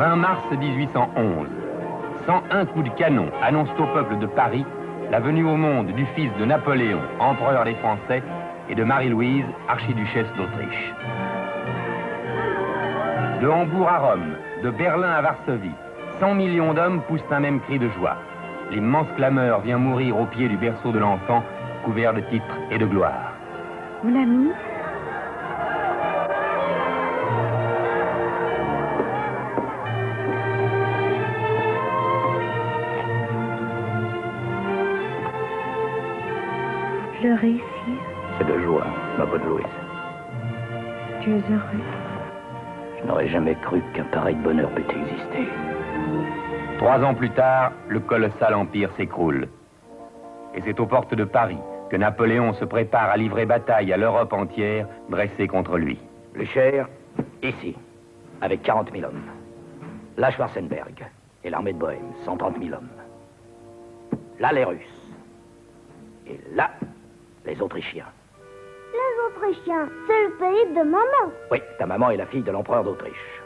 20 mars 1811, 101 coups de canon annoncent au peuple de Paris la venue au monde du fils de Napoléon, empereur des Français, et de Marie-Louise, archiduchesse d'Autriche. De Hambourg à Rome, de Berlin à Varsovie, 100 millions d'hommes poussent un même cri de joie. L'immense clameur vient mourir au pied du berceau de l'enfant, couvert de titres et de gloire. Mon ami, pleurer ici. C'est de joie, ma bonne Louise. Tu es heureux. Je n'aurais jamais cru qu'un pareil bonheur pût exister. 3 ans plus tard, le colossal empire s'écroule. Et c'est aux portes de Paris que Napoléon se prépare à livrer bataille à l'Europe entière, dressée contre lui. Blücher, ici, avec 40 000 hommes. Là, Schwarzenberg et l'armée de Bohême, 130 000 hommes. Là, les Russes. Et là, les Autrichiens. Les Autrichiens, c'est le pays de maman. Oui, ta maman est la fille de l'empereur d'Autriche.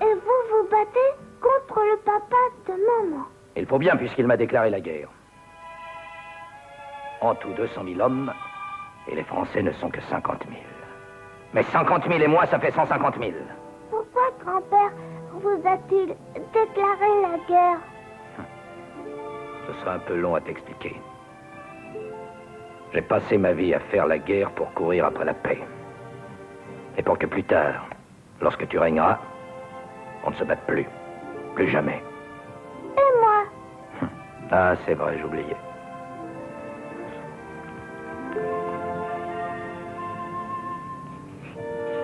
Et vous vous battez contre le papa de maman. Il faut bien, puisqu'il m'a déclaré la guerre. En tout, 200 000 hommes, et les Français ne sont que 50 000. Mais 50 000 et moi, ça fait 150 000. Pourquoi grand-père vous a-t-il déclaré la guerre? Ce sera un peu long à t'expliquer. J'ai passé ma vie à faire la guerre pour courir après la paix. Et pour que plus tard, lorsque tu régneras, on ne se batte plus. Plus jamais. Et moi? Ah, c'est vrai, j'oubliais.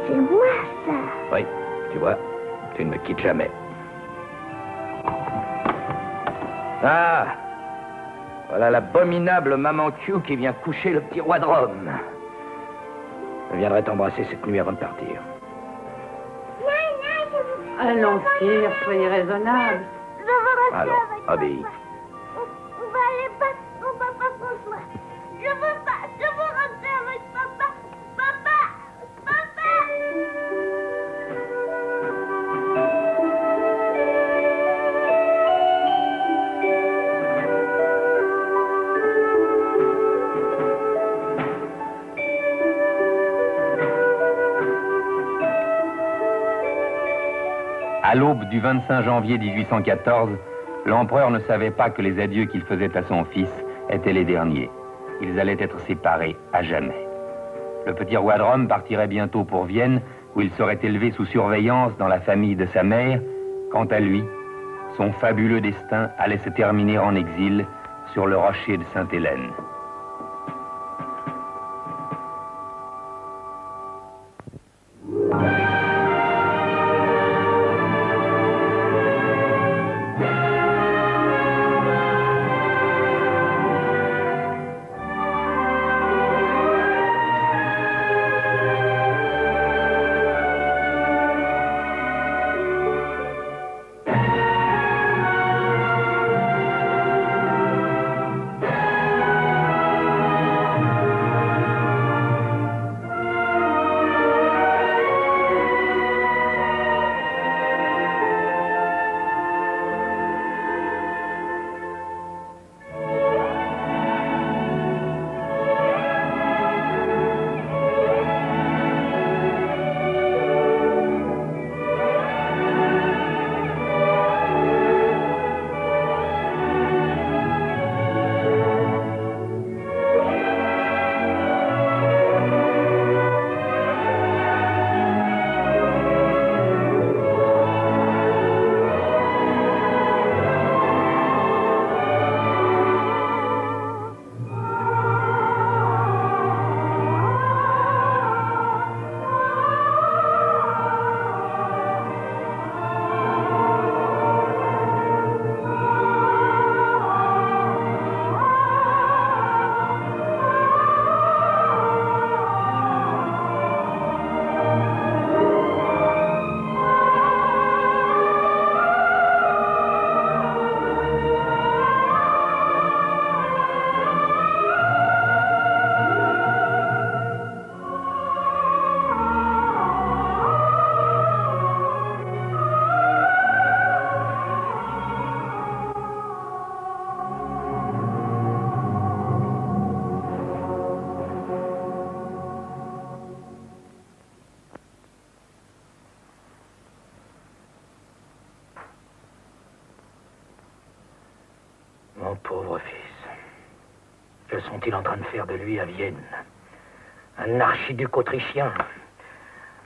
C'est moi, ça. Oui, tu vois, tu ne me quittes jamais. Ah! Voilà l'abominable maman Q qui vient coucher le petit roi de Rome. Je viendrai t'embrasser cette nuit avant de partir. Allons, sire, soyez raisonnable. Je veux rester Alors, avec obéis. papa. On va aller battre mon papa François. Je veux rester avec papa. Papa! À l'aube du 25 janvier 1814, l'empereur ne savait pas que les adieux qu'il faisait à son fils étaient les derniers. Ils allaient être séparés à jamais. Le petit roi de Rome partirait bientôt pour Vienne, où il serait élevé sous surveillance dans la famille de sa mère. Quant à lui, son fabuleux destin allait se terminer en exil sur le rocher de Sainte-Hélène. Mon pauvre fils. Que sont-ils en train de faire de lui à Vienne? Un archiduc autrichien.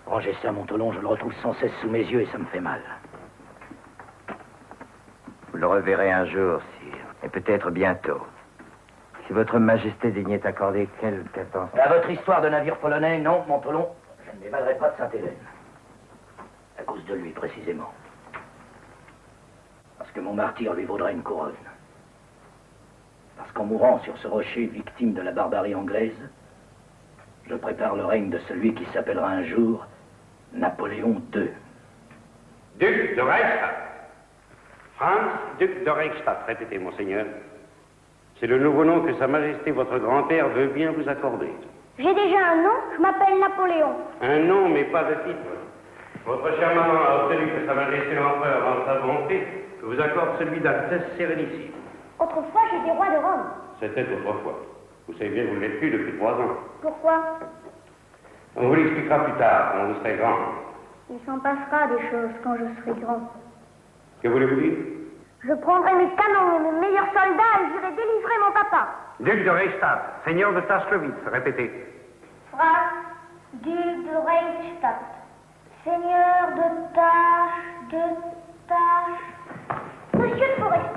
Rangez ça, Montholon, je le retrouve sans cesse sous mes yeux et ça me fait mal. Vous le reverrez un jour, sire, et peut-être bientôt. Si votre majesté daignait accorder quelque attention... À votre histoire de navire polonais, non, Montholon, je ne m'évaderai pas de Sainte-Hélène. À cause de lui, précisément. Parce que mon martyr lui vaudra une couronne. Parce qu'en mourant sur ce rocher, victime de la barbarie anglaise, je prépare le règne de celui qui s'appellera un jour Napoléon II. Duc de Reichstadt. Franz, duc de Reichstadt, répétez, monseigneur. C'est le nouveau nom que Sa Majesté, votre grand-père, veut bien vous accorder. J'ai déjà un nom, je m'appelle Napoléon. Un nom, mais pas de titre. Votre cher maman a obtenu que Sa Majesté l'Empereur, en sa bonté, vous accorde celui d'Altesse Sérénissime. Autrefois, j'étais roi de Rome. C'était autrefois. Vous savez bien que vous ne l'êtes plus depuis 3 ans. Pourquoi? On vous l'expliquera plus tard, quand vous serez grand. Il s'en passera des choses quand je serai grand. Que voulez-vous dire? Je prendrai mes canons et mes meilleurs soldats et j'irai délivrer mon papa. Duc de Reichstadt, seigneur de Taschlowitz, répétez. Franz, duc de Reichstadt, seigneur de Monsieur de Forest,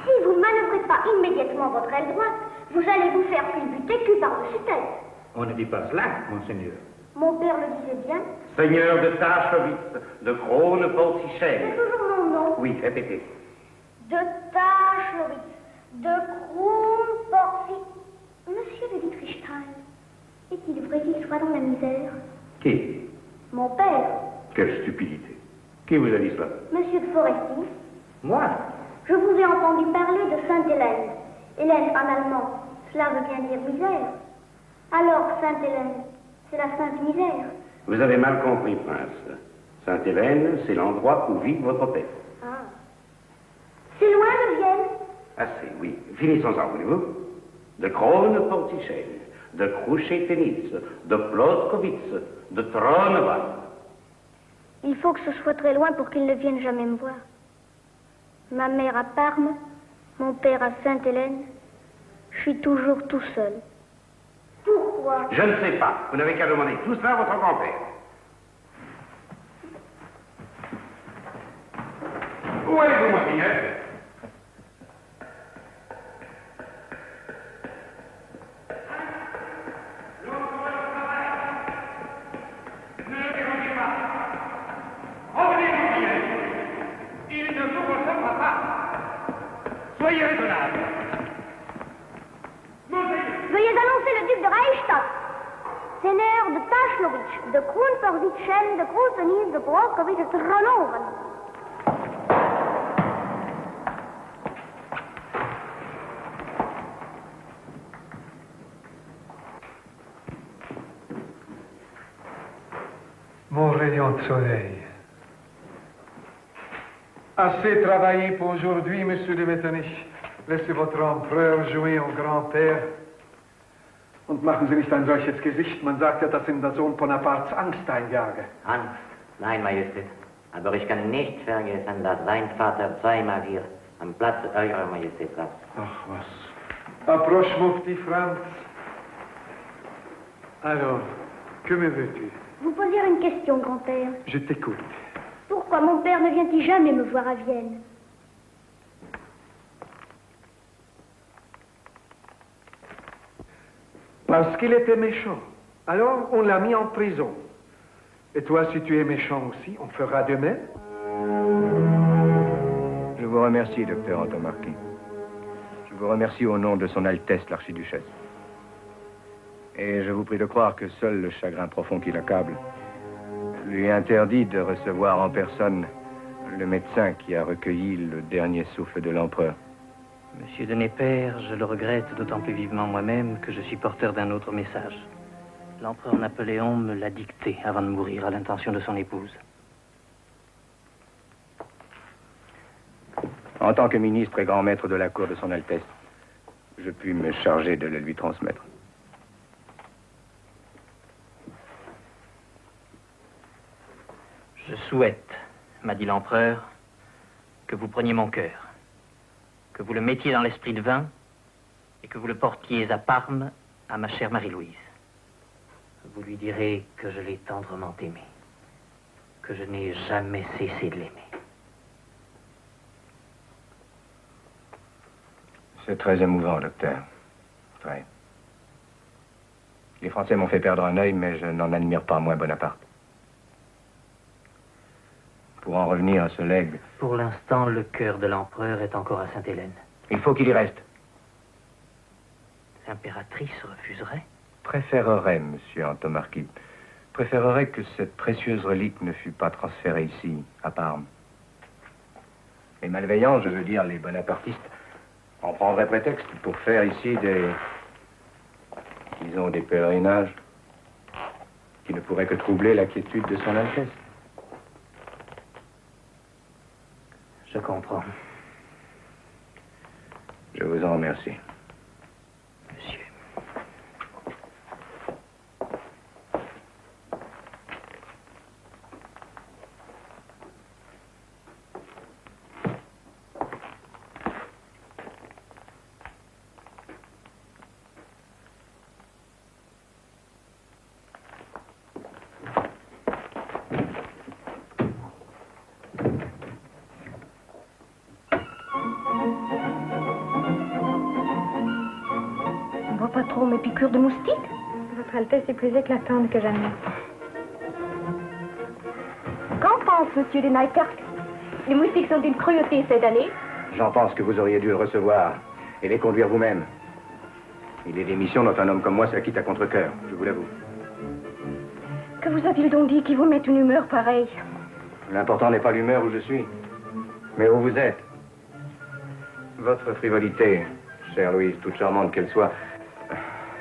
si vous ne manœuvrez pas immédiatement votre aile droite, vous allez vous faire culbuter cul par-dessus tête. On ne dit pas cela, monseigneur. Mon père le disait bien. Seigneur de Taschlowitz, de Krone-Polsichel. C'est toujours mon nom. Oui, répétez. De Taschlowitz, de Kronporfi. Monsieur de Dietrichstein, est-il vrai qu'il soit dans la misère? Qui? Mon père. Quelle stupidité. Qui vous a dit cela? Monsieur de Foresti. Moi? Je vous ai entendu parler de Sainte-Hélène. Hélène en allemand, cela veut bien dire misère. Alors, Sainte-Hélène, c'est la Sainte Misère. Vous avez mal compris, prince. Sainte-Hélène, c'est l'endroit où vit votre père. Ah. C'est loin de Vienne? Assez, oui. Finissons-en, voulez-vous? De Krone-Polsichel, de Krušetenitz, de Plotkowitz, de Tronewald. Il faut que ce soit très loin pour qu'ils ne viennent jamais me voir. Ma mère à Parme, mon père à Sainte-Hélène. Je suis toujours tout seul. Pourquoi? Je ne sais pas. Vous n'avez qu'à demander tout cela à votre grand-père. Où allez-vous, monseigneur? Ne le dérangez pas. Revenez, monseigneur. Il ne vous ressemble pas. Soyez raisonnable. Veuillez annoncer le duc de Reichstadt, seigneur de Taschlowitz, de Kronporsichel, de Krusenitz, de Plotkowitz, de Tronewald. Mon rayon de soleil. Assez travaillé pour aujourd'hui, monsieur de Metternich. Laissez votre empereur jouer au grand-père. Und machen Sie nicht ein solches Gesicht. Man sagt ja, dass in der Sohn Bonapartes Angst einjage. Angst? Nein, Majestät. Aber ich kann nicht vergessen, dass sein Vater zweimal hier am Platz Eurer Majestät saß. Ach was. Approche, Mufti Franz. Alors, que me veux-tu? Vous posez une question, grand-père. Je t'écoute. Pourquoi mon père ne vient-il jamais me voir à Vienne? Parce qu'il était méchant. Alors, on l'a mis en prison. Et toi, si tu es méchant aussi, on fera de même? Je vous remercie, docteur Antomarchi. Je vous remercie au nom de son Altesse, l'archiduchesse. Et je vous prie de croire que seul le chagrin profond qui l'accable lui interdit de recevoir en personne le médecin qui a recueilli le dernier souffle de l'empereur. Monsieur de Neper, je le regrette d'autant plus vivement moi-même que je suis porteur d'un autre message. L'empereur Napoléon me l'a dicté avant de mourir à l'intention de son épouse. En tant que ministre et grand maître de la cour de son Altesse, je puis me charger de le lui transmettre. Je souhaite, m'a dit l'empereur, que vous preniez mon cœur, que vous le mettiez dans l'esprit de vin et que vous le portiez à Parme à ma chère Marie-Louise. Vous lui direz que je l'ai tendrement aimé, que je n'ai jamais cessé de l'aimer. C'est très émouvant, docteur. Très. Les Français m'ont fait perdre un œil, mais je n'en admire pas moins Bonaparte. Pour en revenir à ce legs... Pour l'instant, le cœur de l'empereur est encore à Sainte-Hélène. Il faut qu'il y reste. L'impératrice refuserait? Préférerais, monsieur Antomarchi, préférerais que cette précieuse relique ne fût pas transférée ici, à Parme. Les malveillants, je veux dire les bonapartistes, en prendraient prétexte pour faire ici disons, des pèlerinages qui ne pourraient que troubler la quiétude de son Altesse. Je comprends. Je vous en remercie. Monsieur. Pas trop mes piqûres de moustiques? Votre Altesse est plus éclatante que jamais. Qu'en pense monsieur de Neikirk? Les moustiques sont d'une cruauté cette année. J'en pense que vous auriez dû le recevoir et les conduire vous-même. Il est des missions dont un homme comme moi s'acquitte à contre-cœur, je vous l'avoue. Que vous a-t-il donc dit qui vous met une humeur pareille? L'important n'est pas l'humeur où je suis, mais où vous êtes. Votre frivolité, chère Louise, toute charmante qu'elle soit,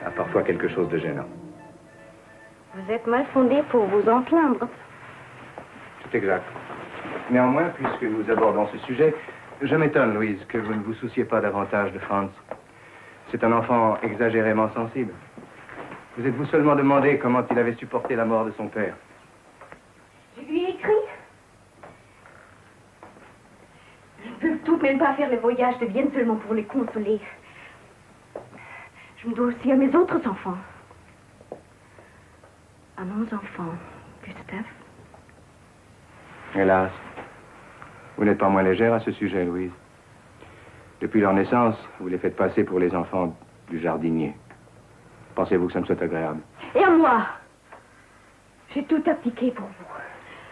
a parfois quelque chose de gênant. Vous êtes mal fondé pour vous en plaindre. C'est exact. Néanmoins, puisque nous abordons ce sujet, je m'étonne, Louise, que vous ne vous souciez pas davantage de Franz. C'est un enfant exagérément sensible. Vous êtes-vous seulement demandé comment il avait supporté la mort de son père? Je lui ai écrit. Je ne peux tout de même pas faire le voyage de Vienne seulement pour les consoler. Je me dois aussi à mes autres enfants. À mon enfant, Gustave. Hélas, vous n'êtes pas moins légère à ce sujet, Louise. Depuis leur naissance, vous les faites passer pour les enfants du jardinier. Pensez-vous que ça me soit agréable? Et à moi? J'ai tout abdiqué pour vous.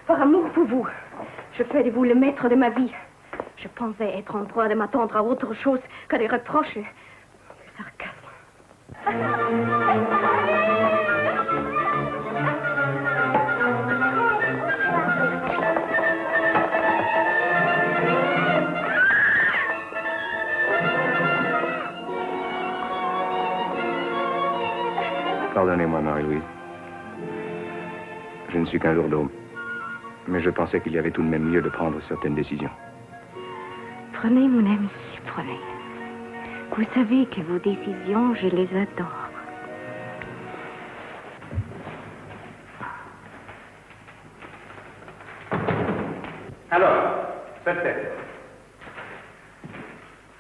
Par amour pour vous. Je fais de vous le maître de ma vie. Je pensais être en droit de m'attendre à autre chose qu'à des reproches et du sarcasme. Pardonnez-moi, Marie-Louise. Je ne suis qu'un lourdeau. Mais je pensais qu'il y avait tout de même lieu de prendre certaines décisions. Prenez, mon ami, prenez. Vous savez que vos décisions, je les adore. Alors, cette tête.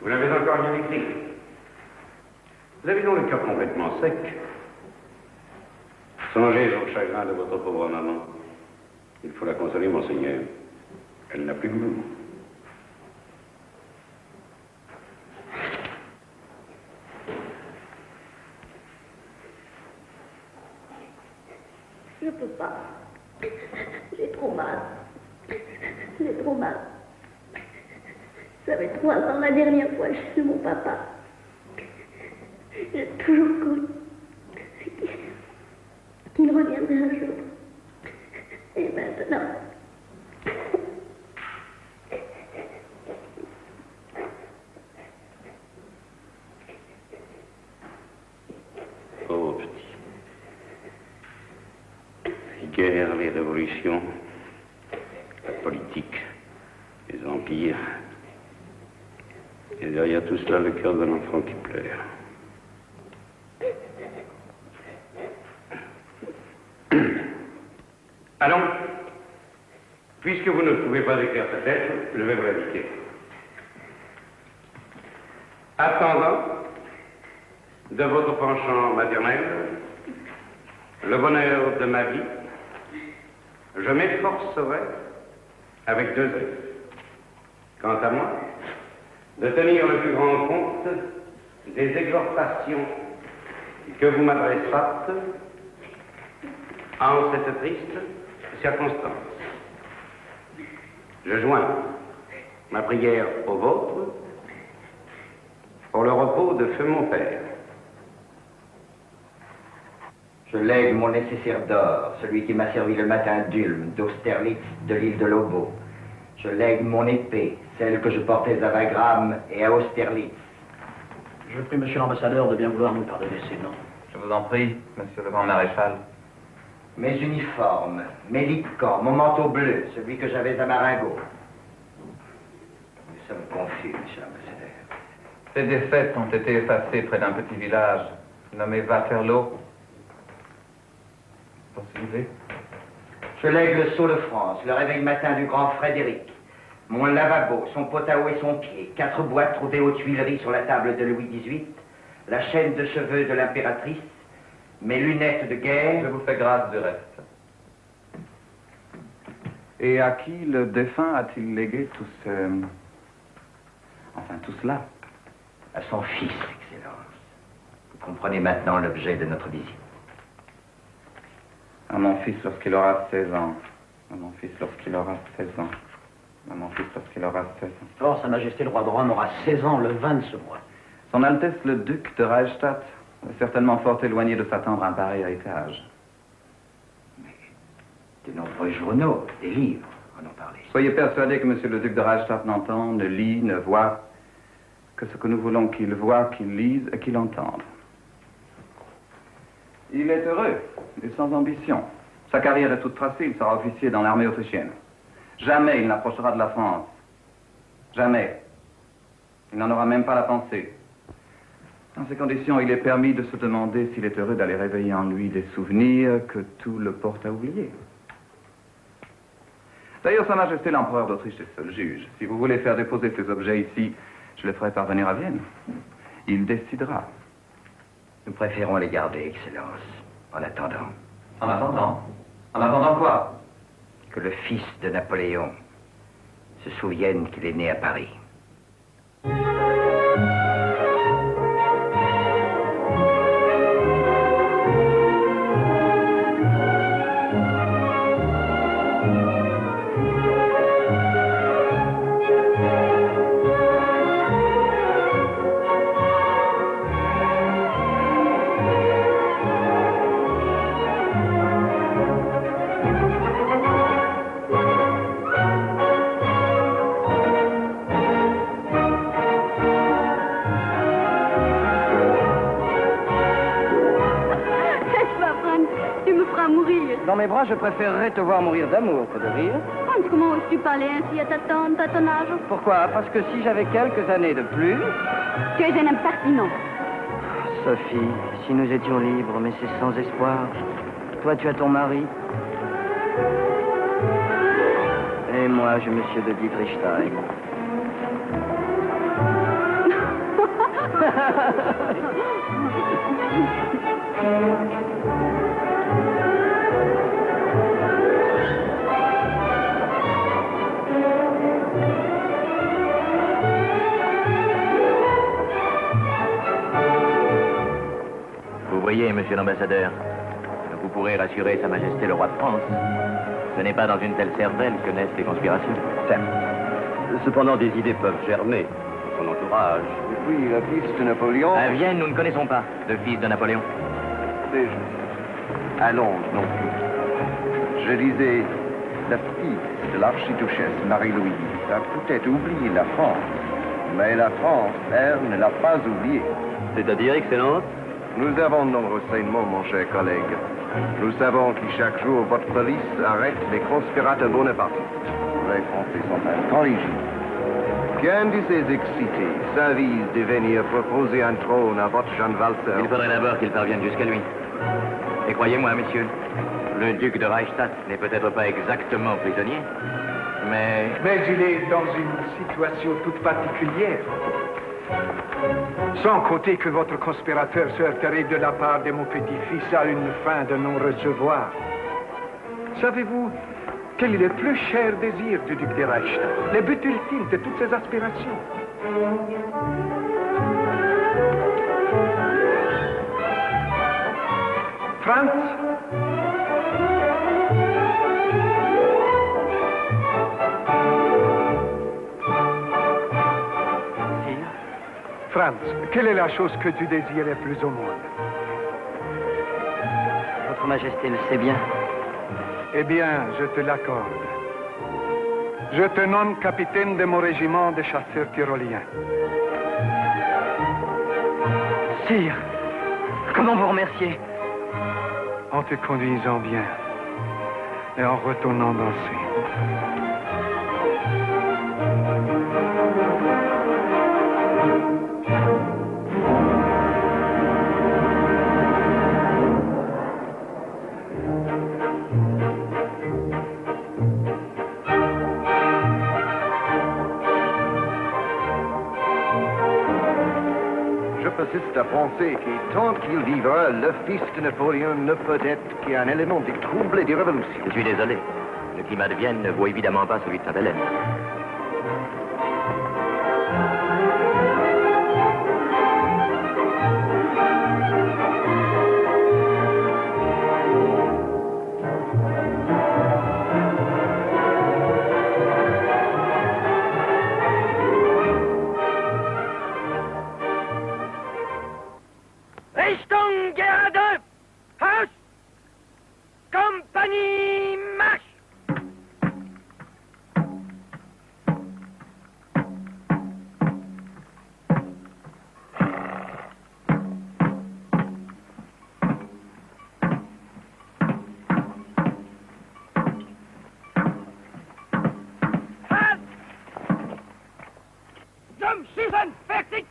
Vous n'avez encore rien écrit. Vous avez donc le cœur complètement sec. Songez au chagrin de votre pauvre maman. Il faut la consoler, monseigneur. Elle n'a plus de goût. Je peux pas. J'ai trop mal. J'ai trop mal. Ça fait 3 ans la dernière fois que je suis mon papa. J'ai toujours cru qu'il reviendrait un jour. Et maintenant... Oh, petit. Les guerres, les révolutions, la politique, les empires. Et derrière tout cela, le cœur d'un enfant qui pleure. Allons, puisque vous ne pouvez pas écrire cette lettre, je vais vous la dicter. Attendant de votre penchant maternel le bonheur de ma vie, je m'efforcerai, avec 2 œufs, quant à moi, de tenir le plus grand compte des exhortations que vous m'adressâtes en cette triste circonstance. Je joins ma prière au vôtre pour le repos de feu mon père. Je lègue mon nécessaire d'or, celui qui m'a servi le matin d'Ulm, d'Austerlitz, de l'île de Lobo. Je lègue mon épée, celle que je portais à Wagram et à Austerlitz. Je prie monsieur l'ambassadeur de bien vouloir nous pardonner ces noms. Je vous en prie, monsieur le grand maréchal. Mes uniformes, mes licans, mon manteau bleu, celui que j'avais à Marengo. Nous sommes confus, monsieur l'ambassadeur. Ces défaites ont été effacées près d'un petit village nommé Waterloo. Poursuivez. Je lègue le sceau de France, le réveil matin du grand Frédéric, mon lavabo, son pot à eau et son pied, 4 boîtes trouvées aux Tuileries sur la table de Louis XVIII, la chaîne de cheveux de l'impératrice, mes lunettes de guerre. Je vous fais grâce du reste. Et à qui le défunt a-t-il légué tout cela? À son fils, Excellence. Vous comprenez maintenant l'objet de notre visite. À mon fils lorsqu'il aura 16 ans. À mon fils lorsqu'il aura 16 ans. À mon fils lorsqu'il aura 16 ans. Or, Sa Majesté le roi de Rome aura 16 ans le 20 de ce mois. Son Altesse le duc de Reichstadt est certainement fort éloigné de s'attendre à un pareil héritage. De nombreux journaux, des livres en ont parlé. Soyez persuadé que monsieur le duc de Reichstadt n'entend, ne lit, ne voit que ce que nous voulons qu'il voie, qu'il lise et qu'il entende. Il est heureux et sans ambition. Sa carrière est toute tracée, il sera officier dans l'armée autrichienne. Jamais il n'approchera de la France. Jamais. Il n'en aura même pas la pensée. Dans ces conditions, il est permis de se demander s'il est heureux d'aller réveiller en lui des souvenirs que tout le porte à oublier. D'ailleurs, Sa Majesté l'empereur d'Autriche est seul juge. Si vous voulez faire déposer ces objets ici, je les ferai parvenir à Vienne. Il décidera. Nous préférons les garder, Excellence, en attendant. En attendant? En attendant quoi? Que le fils de Napoléon se souvienne qu'il est né à Paris. Dans mes bras, je préférerais te voir mourir d'amour que de rire. Hans, comment oses-tu parler ainsi à ta tante, à ton âge? Pourquoi? Parce que si j'avais quelques années de plus... Tu es un impertinent. Sophie, si nous étions libres, mais c'est sans espoir. Toi, tu as ton mari. Et moi, je monsieur de Dietrichstein. Vous voyez, monsieur l'ambassadeur, vous pourrez rassurer Sa Majesté le roi de France. Ce n'est pas dans une telle cervelle que naissent les conspirations. Certes. Cependant, des idées peuvent germer dans son entourage. Et puis, le fils de Napoléon... À Vienne, nous ne connaissons pas de fils de Napoléon. Déjà. À Londres non plus. Je disais, la fille de l'archiduchesse Marie-Louise a peut-être oublié la France. Mais la France, elle, ne l'a pas oubliée. C'est-à-dire, Excellence? Nous avons de nombreux renseignements, mon cher collègue. Nous savons que chaque jour, votre police arrête les conspirateurs bonapartistes. Les Français sont intelligents. Qu'un de ces excités s'avise de venir proposer un trône à votre Jean Walter. Il faudrait d'abord qu'il parvienne jusqu'à lui. Et croyez-moi, messieurs, le duc de Reichstadt n'est peut-être pas exactement prisonnier, mais... Mais il est dans une situation toute particulière. Sans compter que votre conspirateur se heurterait de la part de mon petit-fils à une fin de non-recevoir. Savez-vous quel est le plus cher désir du duc de Reichstadt, le but ultime de toutes ses aspirations? Franz? Sire? Franz, quelle est la chose que tu désires le plus au monde? Votre Majesté le sait bien. Eh bien, je te l'accorde. Je te nomme capitaine de mon régiment de chasseurs tyroliens. Sire, comment vous remercier? En te conduisant bien et en retournant danser. Je persiste à penser que tant qu'il vivra, le fils de Napoléon ne peut être qu'un élément des troubles et des révolutions. Je suis désolé. Le climat de Vienne ne vaut évidemment pas celui de Sainte-Hélène. Richtung gerade! Haus! Kompanie, marsch! Halt! Zum Schießen! Fertig!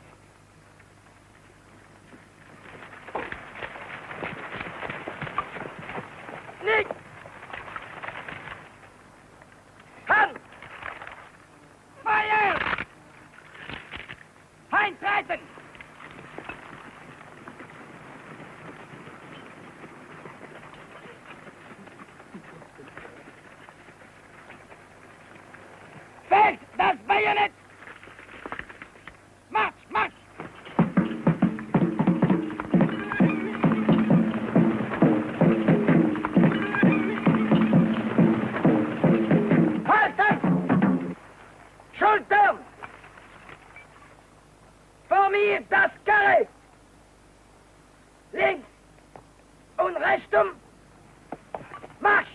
Nicht! Hand! Feuer! Eintreten! Fällt das Bajonett! Marsch, marsch! Schultern! Formiert das Karre! Links und rechtum! Marsch!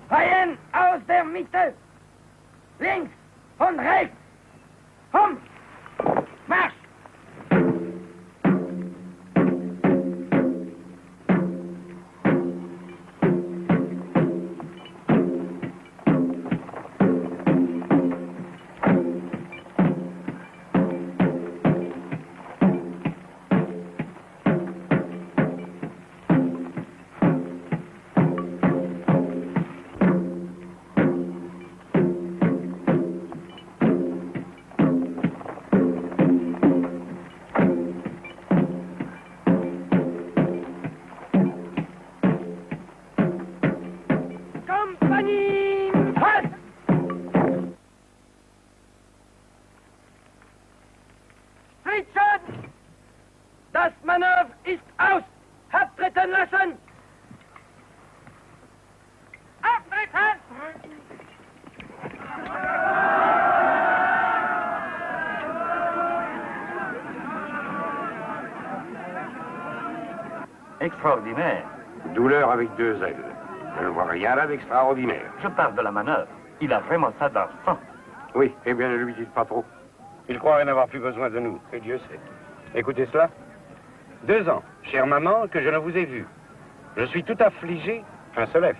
Reihen aus der Mitte! Links und rechts! Hum! Marsch! Kompanie! Halt! Richard! Das Manöver ist aus! Abtreten lassen! Abtreten! Extraordinaire. Douleur avec deux ailes. Je ne vois rien là d'extraordinaire. Je parle de la manœuvre. Il a vraiment ça dans le sang. Oui, eh bien ne lui dites pas trop. Il croirait n'avoir plus besoin de nous, et Dieu sait. Écoutez cela. 2 ans, chère maman, que je ne vous ai vu. Je suis tout affligé, un seul F,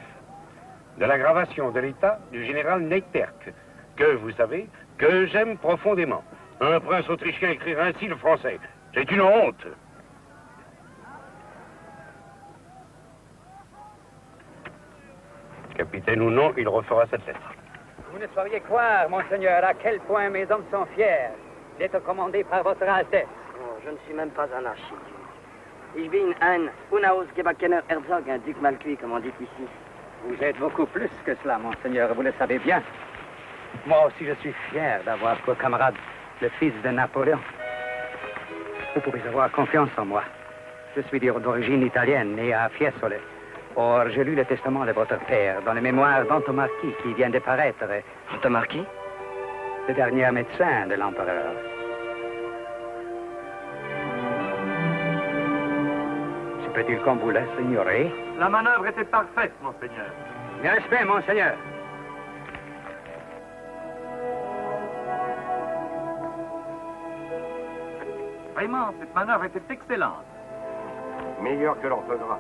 de l'aggravation de l'état du général Neiterk, que, vous savez, que j'aime profondément, Un prince autrichien écrire ainsi le français. C'est une honte. Capitaine ou non, il refera cette lettre. Vous ne sauriez croire, monseigneur, à quel point mes hommes sont fiers d'être commandés par votre Altesse. Oh, je ne suis même pas un archiduc. Ich bin ein unausgebakener Herzog, un duc mal cuit, comme on dit ici. Vous êtes beaucoup plus que cela, monseigneur, vous le savez bien. Moi aussi, je suis fier d'avoir pour camarade le fils de Napoléon. Vous pouvez avoir confiance en moi. Je suis d'origine italienne, né à Fiesole. Or, j'ai lu le testament de votre père dans les mémoires d'Antomarchi qui vient de paraître. Antomarchi? Le dernier médecin de l'empereur. Se peut-il qu'on vous laisse ignorer? La manœuvre était parfaite, monseigneur. Mes respects, monseigneur. Vraiment, cette manœuvre était excellente. Meilleur que l'orthographe.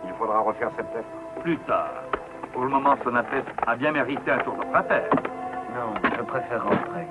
Il faudra refaire cette lettre. Plus tard. Pour le moment, son Altesse a bien mérité un tour de cratère. Non, je préfère rentrer.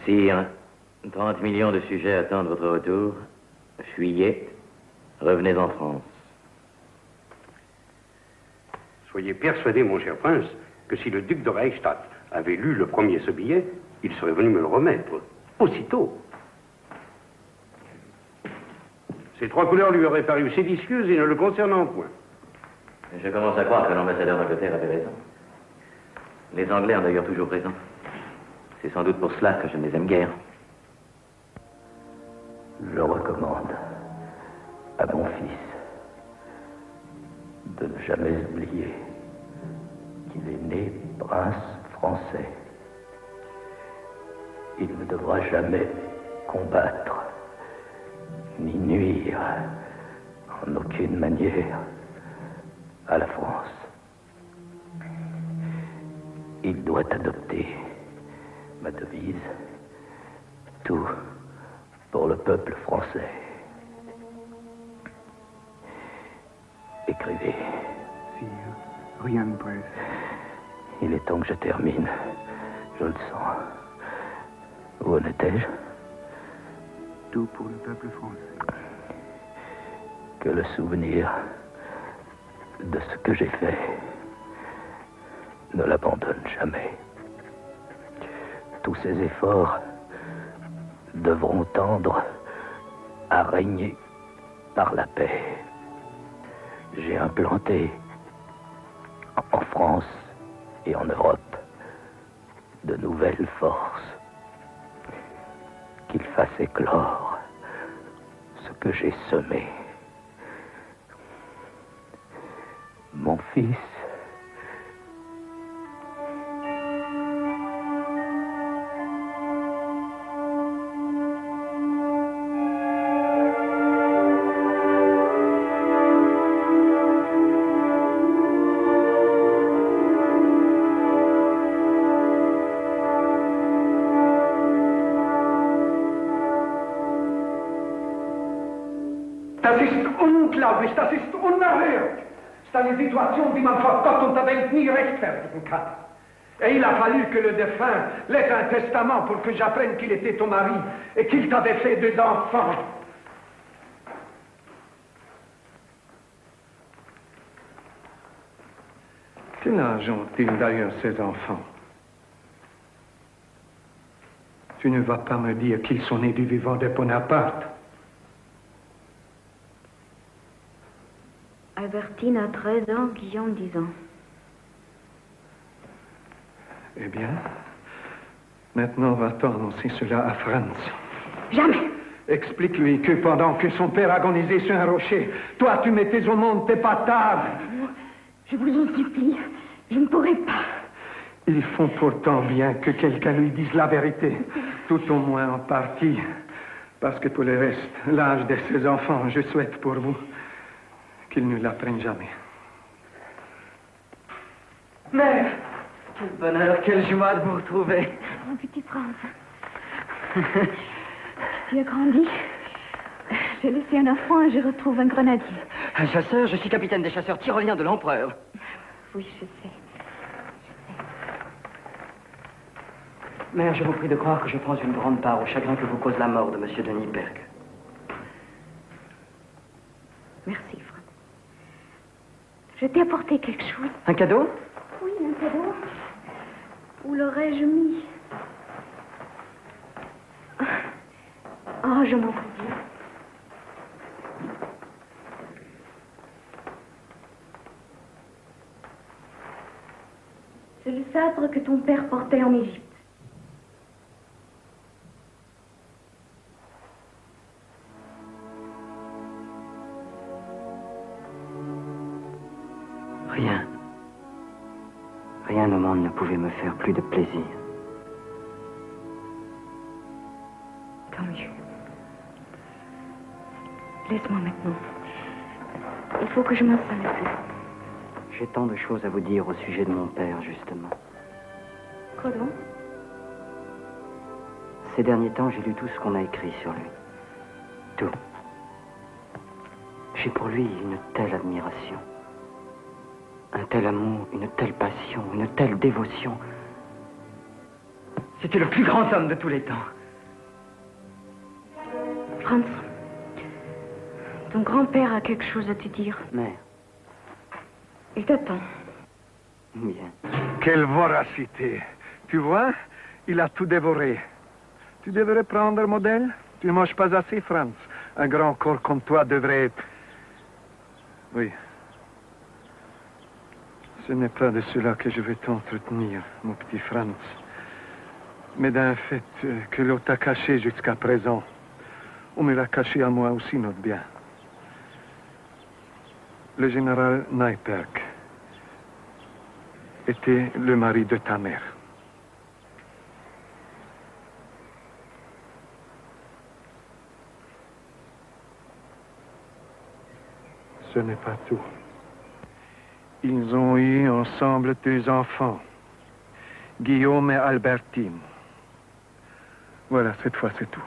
Sire, 30 millions de sujets attendent votre retour. Fuyez, revenez en France. Soyez persuadé, mon cher prince, que si le duc de Reichstadt avait lu le premier ce billet, il serait venu me le remettre, aussitôt. Ces trois couleurs lui auraient paru séditieuses et ne le concernant point. Je commence à croire que l'ambassadeur d'Angleterre avait raison. Les Anglais en d'ailleurs toujours raison. C'est sans doute pour cela que je ne les aime guère. Je recommande à mon fils de ne jamais oublier qu'il est né prince français. Il ne devra jamais combattre ni nuire en aucune manière à la France. Il doit adopter ma devise, tout pour le peuple français. Écrivez. Sire, rien ne presse. Il est temps que je termine. Je le sens. Où en étais-je? Tout pour le peuple français. Que le souvenir de ce que j'ai fait ne l'abandonne jamais. Tous ces efforts devront tendre à régner par la paix. J'ai implanté en France et en Europe de nouvelles forces qu'il fasse éclore ce que j'ai semé. Mon fils, das ist unglaublich, das ist unerhört. C'est une situation, die man vor Gott und der Welt nie rechtfertigen kann. Et il a fallu que le défunt laisse un testament pour que j'apprenne qu'il était ton mari et qu'il t'avait fait 2 enfants. Quel âge ont-ils d'ailleurs, ces enfants? Tu ne vas pas me dire qu'ils sont nés du vivant de Bonaparte. Albertine a 13 ans, Guillaume 10 ans. Eh bien, maintenant va-t-on annoncer cela à Franz? Jamais! Explique-lui que pendant que son père agonisait sur un rocher, toi tu mettais au monde tes bâtards. Je vous en supplie, je ne pourrai pas. Ils font pourtant bien que quelqu'un lui dise la vérité, tout au moins en partie. Parce que pour le reste, l'âge de ces enfants, je souhaite pour vous qu'ils ne l'apprennent jamais. Mère, quel bonheur, quelle joie de vous retrouver. Mon petit Franz, tu as grandi. J'ai laissé un enfant et je retrouve un grenadier. Un chasseur, je suis capitaine des chasseurs tyroliens de l'empereur. Oui, je sais. Mère, je vous prie de croire que je prends une grande part au chagrin que vous cause la mort de M. de Nyberg. Merci, Franz. Je t'ai apporté quelque chose. Un cadeau? Oui, un cadeau. Où l'aurais-je mis? Oh, je m'en souviens. C'est le sabre que ton père portait en Égypte. Rien. Rien au monde ne pouvait me faire plus de plaisir. Tant mieux. Laisse-moi maintenant. Il faut que je m'installe un peu. J'ai tant de choses à vous dire au sujet de mon père, justement. Quoi donc? Ces derniers temps, j'ai lu tout ce qu'on a écrit sur lui. Tout. J'ai pour lui une telle admiration. Un tel amour, une telle passion, une telle dévotion. C'était le plus grand homme de tous les temps. Franz, ton grand-père a quelque chose à te dire. Mère. Il t'attend. Bien. Quelle voracité. Tu vois, il a tout dévoré. Tu devrais prendre modèle. Tu ne manges pas assez, Franz. Un grand corps comme toi devrait... Oui. Ce n'est pas de cela que je veux t'entretenir, mon petit Franz, mais d'un fait que l'on t'a caché jusqu'à présent. On me l'a caché à moi aussi, note bien. Le général Nyberg était le mari de ta mère. ce n'est pas tout. Ils ont eu ensemble 2 enfants, Guillaume et Albertine. Voilà, cette fois, c'est tout.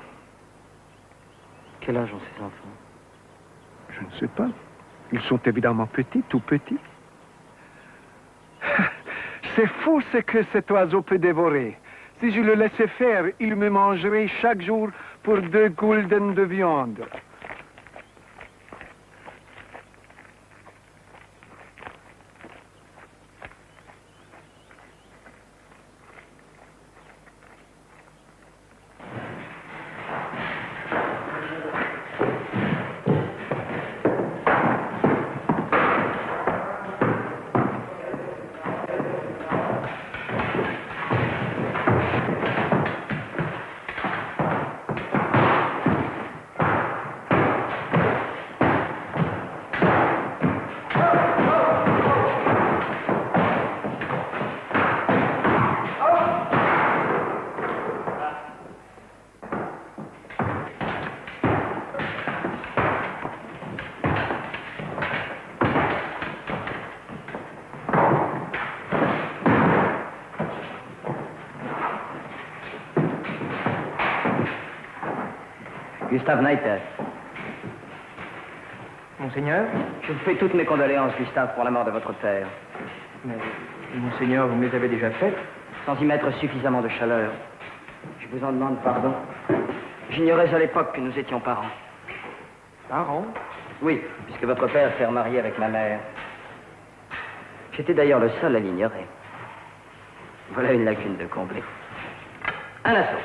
Quel âge ont ces enfants? Je ne sais pas. Ils sont évidemment petits, tout petits. C'est fou ce que cet oiseau peut dévorer. Si je le laissais faire, il me mangerait chaque jour pour 2 gulden de viande. Gustave Neiter. Monseigneur? Je vous fais toutes mes condoléances, Gustave, pour la mort de votre père. Mais, Monseigneur, vous me les avez déjà faites? Sans y mettre suffisamment de chaleur. Je vous en demande pardon. J'ignorais à l'époque que nous étions parents. Parents? Oui, puisque votre père s'est remarié avec ma mère. J'étais d'ailleurs le seul à l'ignorer. Voilà une lacune de combler. Un assaut.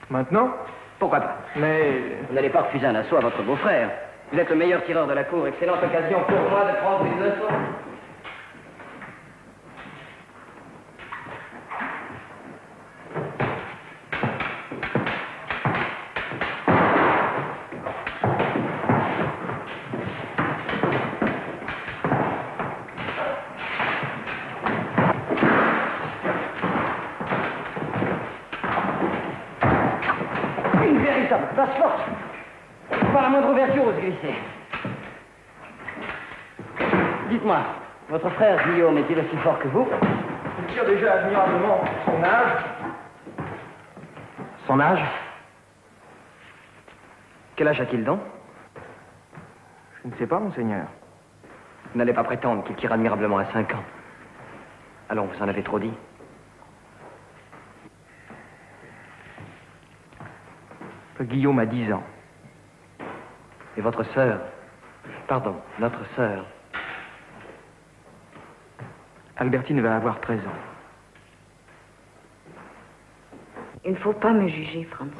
Maintenant? Pourquoi pas? Mais... Vous n'allez pas refuser un assaut à votre beau-frère. Vous êtes le meilleur tireur de la cour. Excellente occasion pour moi de prendre une leçon. Une véritable passe-force. Pas la moindre ouverture où se glisser. Dites-moi, votre frère Guillaume est-il aussi fort que vous? Il tire déjà admirablement son âge. Son âge? Quel âge a-t-il donc? Je ne sais pas, Monseigneur. Vous n'allez pas prétendre qu'il tire admirablement à 5 ans. Allons, vous en avez trop dit. Guillaume a 10 ans. Et votre sœur? Pardon, notre sœur. Albertine va avoir 13 ans. Il ne faut pas me juger, Franz.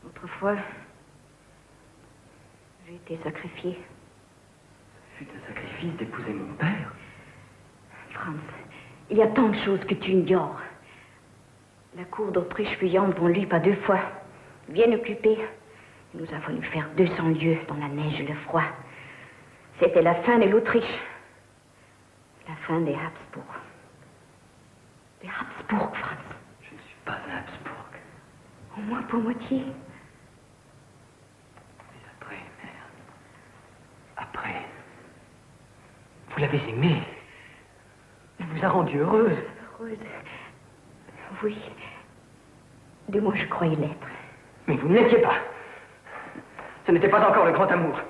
Autrefois, j'ai été sacrifiée. Ce fut un sacrifice d'épouser mon père. Franz, il y a tant de choses que tu ignores. La cour d'Autriche fuyante, on lui pas 2 fois. Bien occupée. Nous avons dû faire 200 lieues dans la neige et le froid. C'était la fin de l'Autriche. La fin des Habsbourg. Des Habsbourg, Franz. Je ne suis pas un Habsbourg. Au moins pour moitié. Mais après, mère. Après. Vous l'avez aimée. Elle vous a rendue heureuse. Heureuse. Oui. Du moins, je croyais l'être. Mais vous ne l'étiez pas. Ce n'était pas encore le grand amour.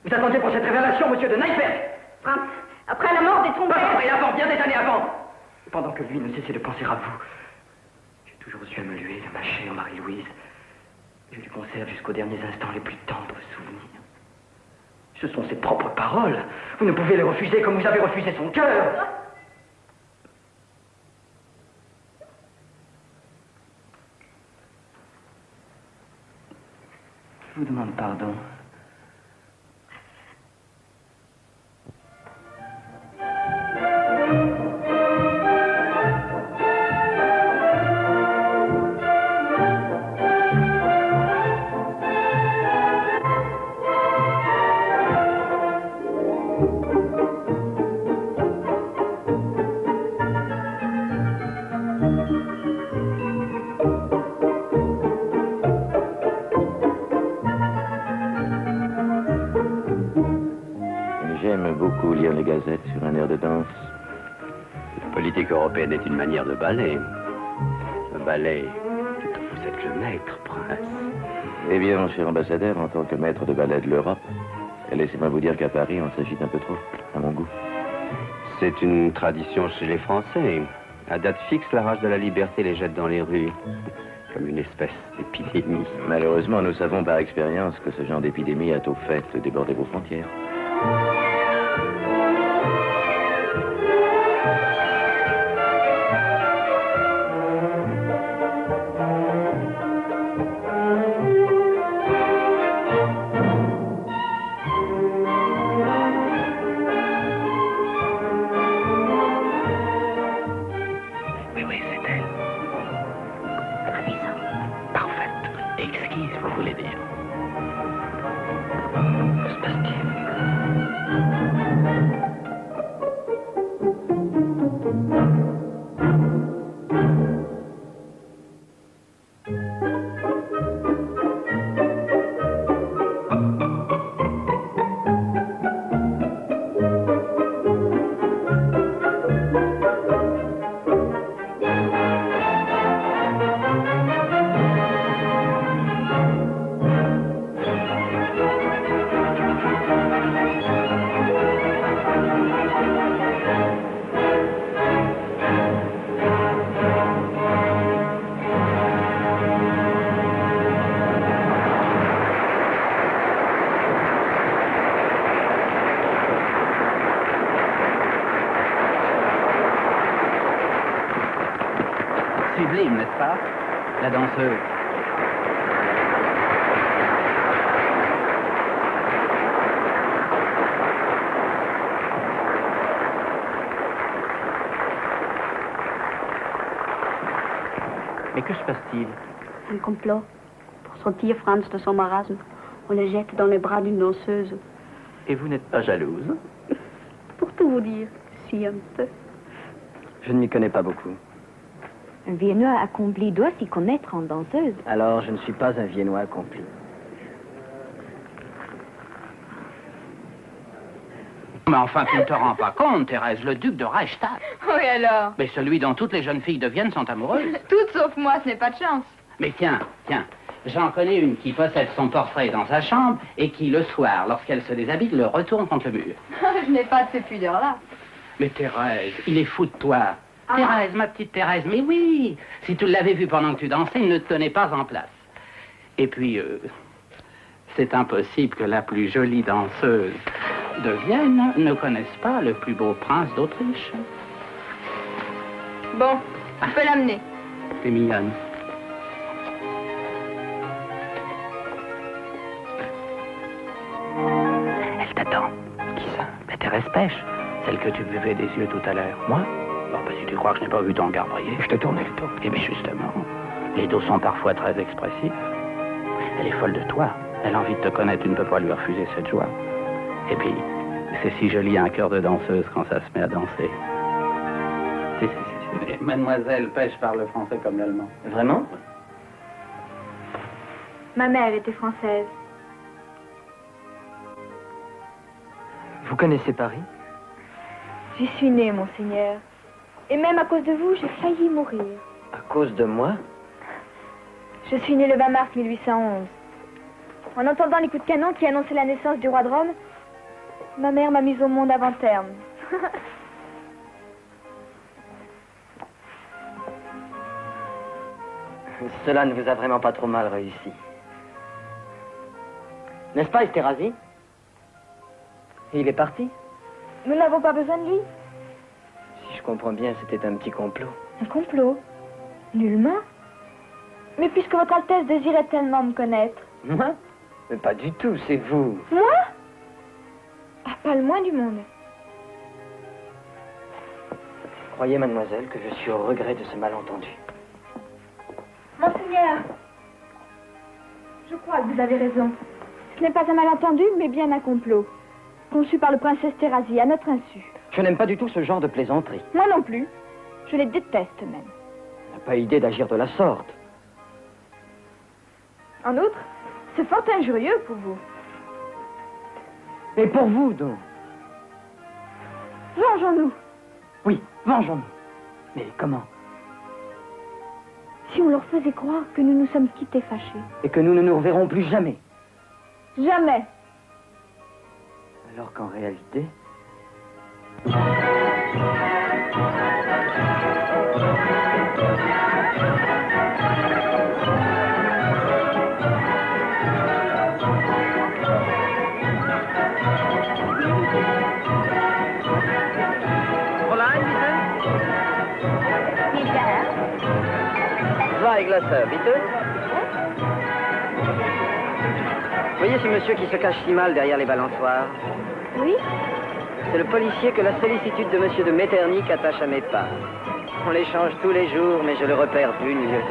Vous attendiez pour cette révélation, monsieur de Neipperg. Franz, après la mort de ton père... Après, avant, bien des années avant. Pendant que lui ne cessait de penser à vous, j'ai toujours eu à me luer de ma chère Marie-Louise. Je lui conserve jusqu'aux derniers instants les plus tendres souvenirs. Ce sont ses propres paroles. Vous ne pouvez les refuser comme vous avez refusé son cœur. Je vous demande pardon. beaucoup lire les gazettes sur un air de danse. La politique européenne est une manière de ballet. Le ballet, vous êtes le maître, prince. Eh bien, mon cher ambassadeur, en tant que maître de ballet de l'Europe, laissez-moi vous dire qu'à Paris, on s'agite un peu trop, à mon goût. C'est une tradition chez les Français. À date fixe, la rage de la liberté les jette dans les rues, comme une espèce d'épidémie. Malheureusement, nous savons par expérience que ce genre d'épidémie a au fait débordé vos frontières. Sublime, n'est-ce pas? La danseuse. Mais que se passe-t-il? Un complot. Pour sortir Franz de son marasme, on le jette dans les bras d'une danseuse. Et vous n'êtes pas jalouse? Pour tout vous dire, si un peu. Je ne m'y connais pas beaucoup. Un Viennois accompli doit s'y connaître en danseuse. Alors, je ne suis pas un Viennois accompli. Mais enfin, tu ne te rends pas compte, Thérèse, le duc de Reichstadt. Oui, alors? Mais celui dont toutes les jeunes filles de Vienne sont amoureuses. Toutes sauf moi, ce n'est pas de chance. Mais tiens, j'en connais une qui possède son portrait dans sa chambre et qui, le soir, lorsqu'elle se déshabille, le retourne contre le mur. Je n'ai pas de ces pudeurs-là. Mais Thérèse, il est fou de toi. Thérèse, ma petite Thérèse, mais oui. Si tu l'avais vu pendant que tu dansais, il ne te tenait pas en place. Et puis, c'est impossible que la plus jolie danseuse de Vienne ne connaisse pas le plus beau prince d'Autriche. Bon, tu peux l'amener. T'es mignonne. Elle t'attend. Qui ça? La Thérèse Pêche, celle que tu buvais des yeux tout à l'heure. Moi? Bon, bah, si tu crois que je n'ai pas vu ton regard briller, je t'ai tourné le dos. Eh bien, justement, les dos sont parfois très expressifs. Elle est folle de toi. Elle a envie de te connaître, tu ne peux pas lui refuser cette joie. Et puis, c'est si joli un cœur de danseuse quand ça se met à danser. Si. Mademoiselle Pêche parle le français comme l'allemand. Vraiment? Ma mère était française. Vous connaissez Paris? J'y suis née, monseigneur. Et même à cause de vous, j'ai failli mourir. À cause de moi? Je suis née le 20 mars 1811. En entendant les coups de canon qui annonçaient la naissance du roi de Rome, ma mère m'a mise au monde avant terme. Cela ne vous a vraiment pas trop mal réussi. N'est-ce pas, Esterhazy? Il est parti? Nous n'avons pas besoin de lui. Si je comprends bien, c'était un petit complot. Un complot? Nullement. Mais puisque votre Altesse désirait tellement me connaître. Moi? Mais pas du tout, c'est vous. Moi? Ah, pas le moins du monde. Croyez, mademoiselle, que je suis au regret de ce malentendu. Monseigneur, je crois que vous avez raison. Ce n'est pas un malentendu, mais bien un complot. Conçu par le prince Esterhazy, à notre insu. Je n'aime pas du tout ce genre de plaisanterie. Moi non plus. Je les déteste même. On n'a pas idée d'agir de la sorte. En outre, c'est fort injurieux pour vous. Et pour vous, donc? Vengeons-nous. Oui, vengeons-nous. Mais comment? Si on leur faisait croire que nous nous sommes quittés fâchés. Et que nous ne nous reverrons plus jamais. Jamais. Alors qu'en réalité... Zwei Gläser, bitte. Voyez ce monsieur qui se cache si mal derrière les balançoires? Oui. C'est le policier que la sollicitude de monsieur de Metternich attache à mes pas. On les change tous les jours, mais je le repère d'une lieue.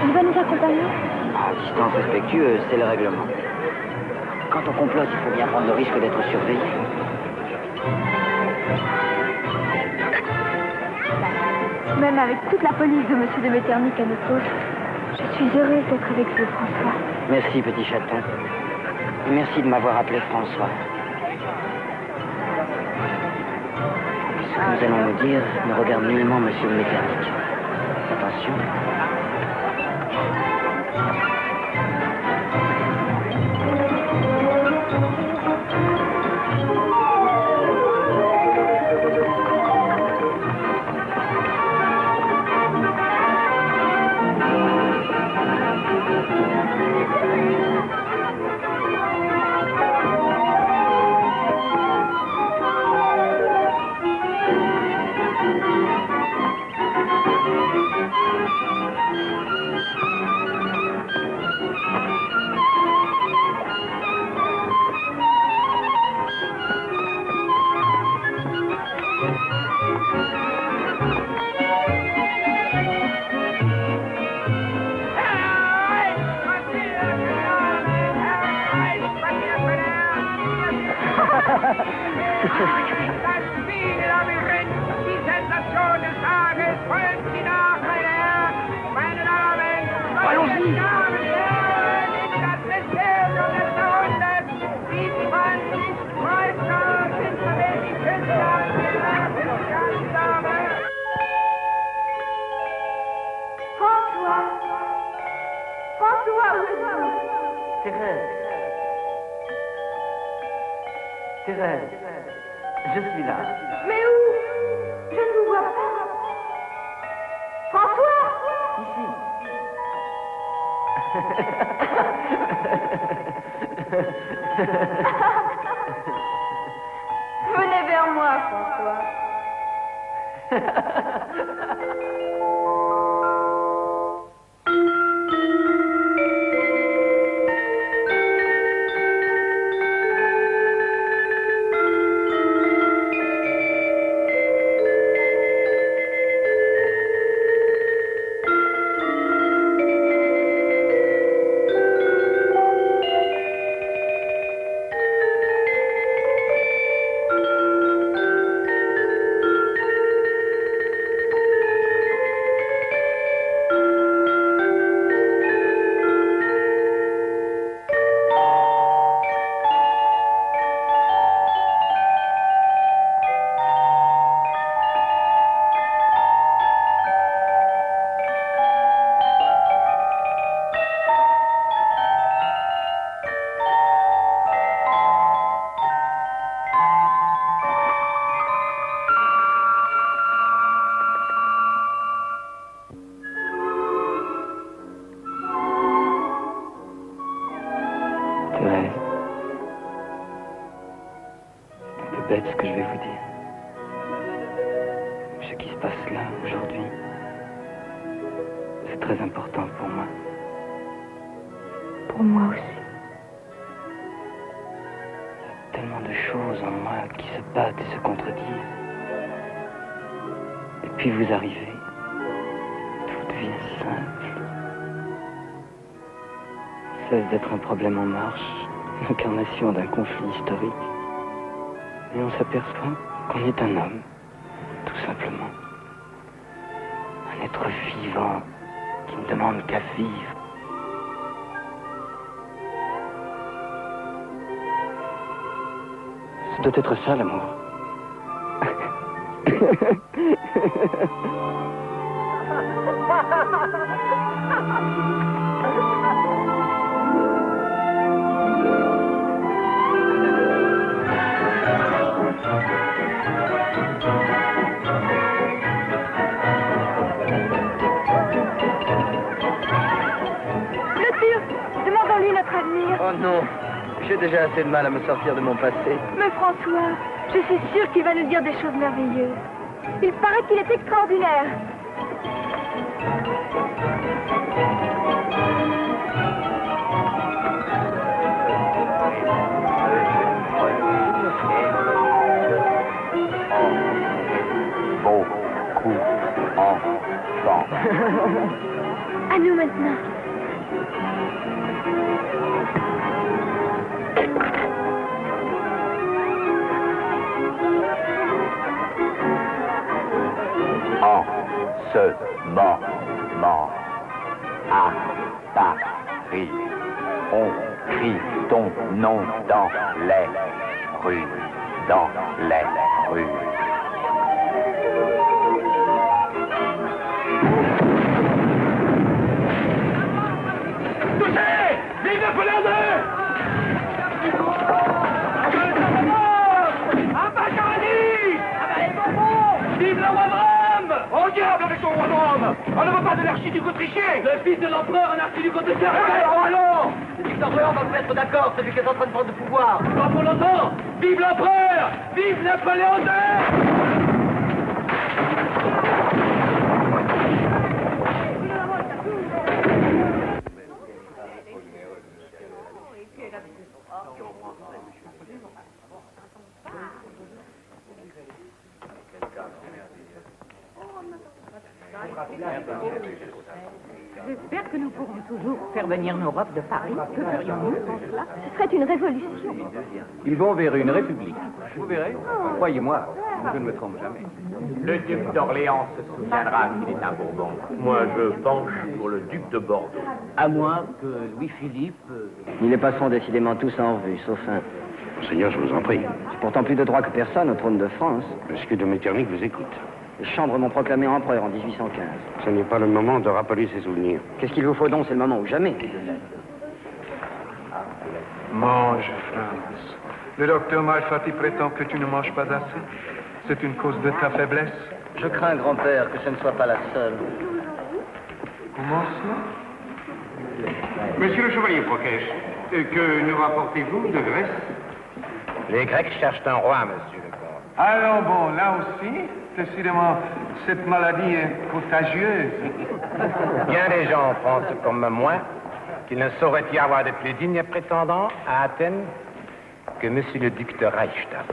Il va nous accompagner? En distance respectueuse, c'est le règlement. Quand on complote, il faut bien prendre le risque d'être surveillé. Même avec toute la police de monsieur de Metternich à notre gauche, je suis heureuse d'être avec vous, François. Merci, petit chaton. Et merci de m'avoir appelé François. Ce que nous allons nous dire ne regarde nullement monsieur de Metternich. Attention. Thérèse, je suis là. Mais où? Je ne vous vois pas. François! Venez vers moi, François. bête ce que je vais vous dire. Ce qui se passe là, aujourd'hui, c'est très important pour moi. Pour moi aussi. Il y a tellement de choses en moi qui se battent et se contredisent. Et puis vous arrivez, tout devient simple. Cesse d'être un problème en marche, l'incarnation d'un conflit historique. Et on s'aperçoit qu'on est un homme, tout simplement. Un être vivant qui ne demande qu'à vivre. Ce doit être ça, l'amour. Demandons-lui notre avenir. Oh non, j'ai déjà assez de mal à me sortir de mon passé. Mais François, je suis sûre qu'il va nous dire des choses merveilleuses. Il paraît qu'il est extraordinaire. Beaucoup enfants. À nous maintenant. En ce moment, à Paris, on crie ton nom dans les rues, dans les rues. Touchez! Vive Napoléon II! Vive le roi de Rome! Au diable avec ton roi de Rome! On ne veut pas de l'archiduc autrichien! Le fils de l'empereur, un archiduc autrichien! Allons! Le duc d'Orléans va vous mettre d'accord, celui qui est en train de prendre le pouvoir. Pas pour longtemps! Vive l'empereur! Vive Napoléon II! J'espère que nous pourrons toujours faire venir nos robes de Paris. Que ferions-nous sans cela? Ce serait une révolution. Ils vont vers une république. Vous verrez. Croyez-moi, je ne me trompe jamais. Le duc d'Orléans se souviendra qu'il est un Bourbon. Moi, je penche pour le duc de Bordeaux. À moins que Louis-Philippe... Ils les passeront décidément tous en revue, sauf un. Seigneur, je vous en prie. J'ai pourtant plus de droits que personne au trône de France. Monsieur de Metternich vous écoute. Les chambres m'ont proclamé empereur en 1815. Ce n'est pas le moment de rappeler ses souvenirs. Qu'est-ce qu'il vous faut donc? C'est le moment ou jamais. Mange, France. Le docteur Malfatti prétend que tu ne manges pas assez. C'est une cause de ta faiblesse. Je crains, grand-père, que ce ne soit pas la seule. Comment ça? Monsieur le chevalier Proquèche, que nous rapportez-vous de Grèce? Les Grecs cherchent un roi, monsieur le comte. Alors bon, là aussi, décidément, cette maladie est contagieuse. Bien des gens pensent comme moi qu'il ne saurait y avoir de plus digne prétendant à Athènes que monsieur le duc de Reichstadt.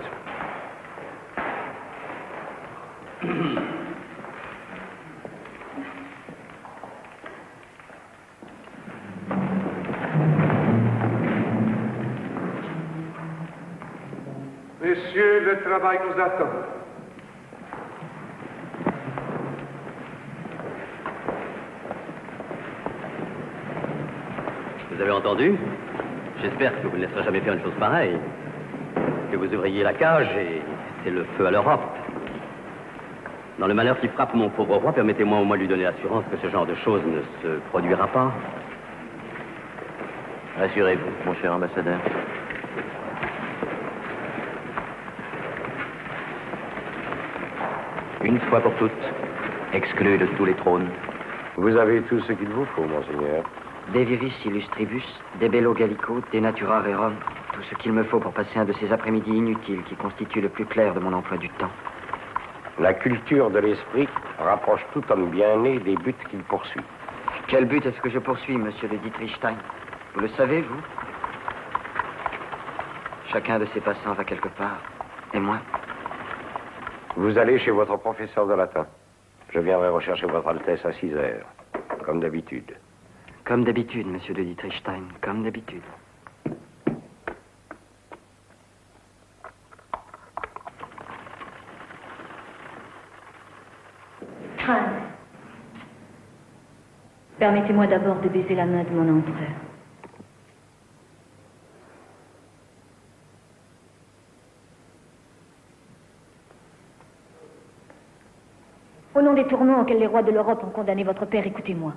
Messieurs, le travail nous attend. Vous avez entendu? J'espère que vous ne laisserez jamais faire une chose pareille. Que vous ouvriez la cage et c'est le feu à l'Europe. Dans le malheur qui frappe mon pauvre roi, permettez-moi au moins de lui donner l'assurance que ce genre de choses ne se produira pas. Rassurez-vous, mon cher ambassadeur. Une fois pour toutes, exclu de tous les trônes. Vous avez tout ce qu'il vous faut, monseigneur. Des viris illustribus, des bello gallico, des natura rerum. Tout ce qu'il me faut pour passer un de ces après-midi inutiles qui constituent le plus clair de mon emploi du temps. La culture de l'esprit rapproche tout homme bien né des buts qu'il poursuit. Quel but est-ce que je poursuis, monsieur de Dietrichstein? Vous le savez, vous? Chacun de ces passants va quelque part. Et moi? Vous allez chez votre professeur de latin. Je viendrai rechercher votre Altesse à 6 heures, comme d'habitude. Comme d'habitude, monsieur de Dietrichstein, comme d'habitude. Franz, permettez-moi d'abord de baiser la main de mon empereur. Au nom des tourments auxquels les rois de l'Europe ont condamné votre père, écoutez-moi.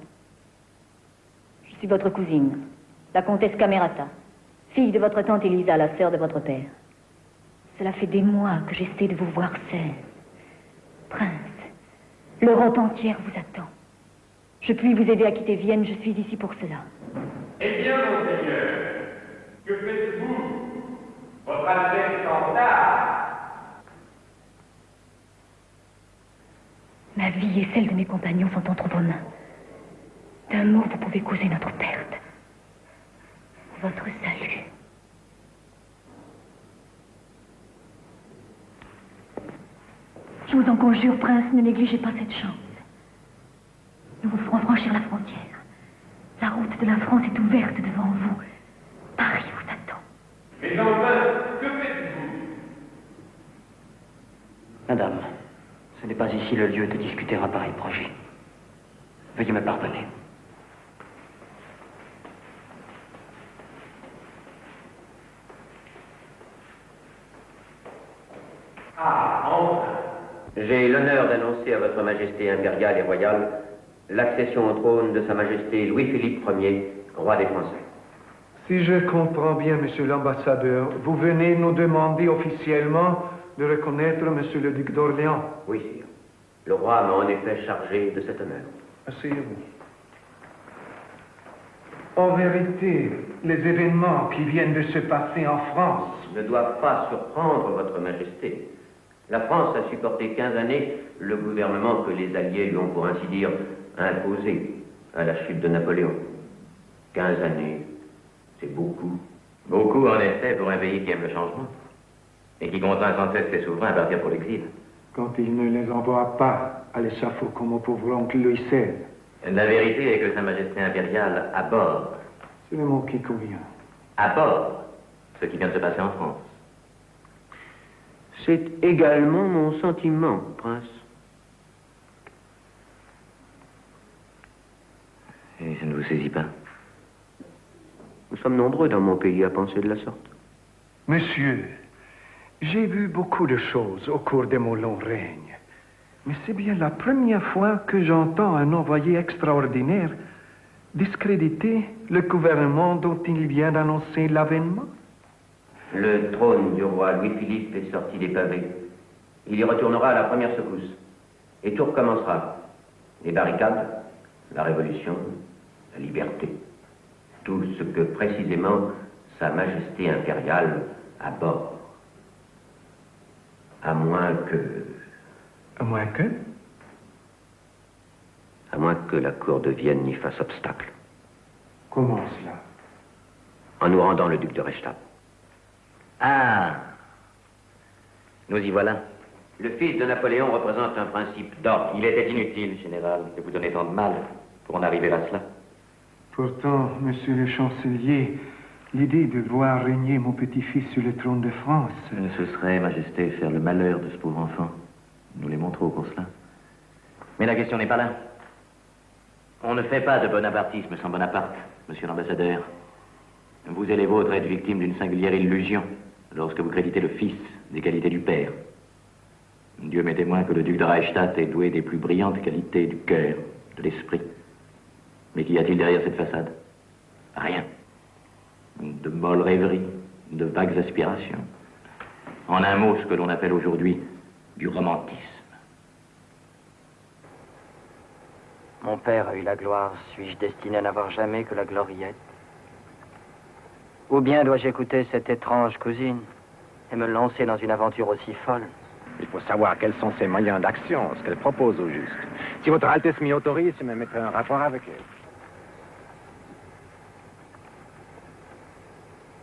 Je suis votre cousine, la comtesse Camerata, fille de votre tante Elisa, la sœur de votre père. Cela fait des mois que j'essaie de vous voir seule. Prince, l'Europe entière vous attend. Je puis vous aider à quitter Vienne, je suis ici pour cela. Eh bien, monseigneur, que faites-vous? Votre Altesse est en retard. Ma vie et celle de mes compagnons sont entre vos mains. D'un mot, vous pouvez causer notre perte. Votre salut. Je vous en conjure, prince, ne négligez pas cette chance. Nous vous ferons franchir la frontière. La route de la France est ouverte devant vous. Paris vous attend. Mais enfin, que faites-vous? Madame, ce n'est pas ici le lieu de discuter un pareil projet. Veuillez me pardonner. J'ai l'honneur d'annoncer à votre Majesté impériale et royale l'accession au trône de Sa Majesté Louis-Philippe Ier, roi des Français. Si je comprends bien, monsieur l'ambassadeur, vous venez nous demander officiellement de reconnaître monsieur le duc d'Orléans. Oui, sire. Le roi m'a en effet chargé de cet honneur. Asseyez-vous. En vérité, les événements qui viennent de se passer en France ne doivent pas surprendre votre Majesté. La France a supporté 15 années le gouvernement que les Alliés lui ont, pour ainsi dire, imposé à la chute de Napoléon. 15 années, c'est beaucoup. Beaucoup, en effet, pour un pays qui aime le changement et qui contraint sans cesse ses souverains à partir pour l'exil. quand il ne les envoie pas à l'échafaud comme au pauvre oncle Louis XVI. La vérité est que Sa Majesté impériale aborde. C'est le mot qui convient. Aborde ce qui vient de se passer en France. C'est également mon sentiment, prince. Et je ne vous saisis pas. Nous sommes nombreux dans mon pays à penser de la sorte. Monsieur, j'ai vu beaucoup de choses au cours de mon long règne. Mais c'est bien la première fois que j'entends un envoyé extraordinaire discréditer le gouvernement dont il vient d'annoncer l'avènement. Le trône du roi Louis-Philippe est sorti des pavés. Il y retournera à la première secousse. Et tout recommencera. Les barricades, la révolution, la liberté. Tout ce que précisément Sa Majesté impériale aborde. À moins que... À moins que? À moins que la cour de Vienne n'y fasse obstacle. Comment cela? En nous rendant le duc de Reichstadt. Ah! Nous y voilà. Le fils de Napoléon représente un principe d'ordre. Il était inutile, général, de vous donner tant de mal pour en arriver à cela. Pourtant, monsieur le chancelier, l'idée de voir régner mon petit-fils sur le trône de France... Ce serait, Majesté, faire le malheur de ce pauvre enfant. Nous l'aimons trop pour cela. Mais la question n'est pas là. On ne fait pas de bonapartisme sans Bonaparte, monsieur l'ambassadeur. Vous et les vôtres êtes victimes d'une singulière illusion lorsque vous créditez le fils des qualités du père. Dieu m'est témoin que le duc de Reichstadt est doué des plus brillantes qualités du cœur, de l'esprit. Mais qu'y a-t-il derrière cette façade? Rien. De molles rêveries, de vagues aspirations. En un mot, ce que l'on appelle aujourd'hui du romantisme. Mon père a eu la gloire. Suis-je destiné à n'avoir jamais que la gloriette? Ou bien dois-je écouter cette étrange cousine et me lancer dans une aventure aussi folle? Il faut savoir quels sont ses moyens d'action, ce qu'elle propose au juste. Si votre Altesse m'y autorise, je me mettrai en rapport avec elle.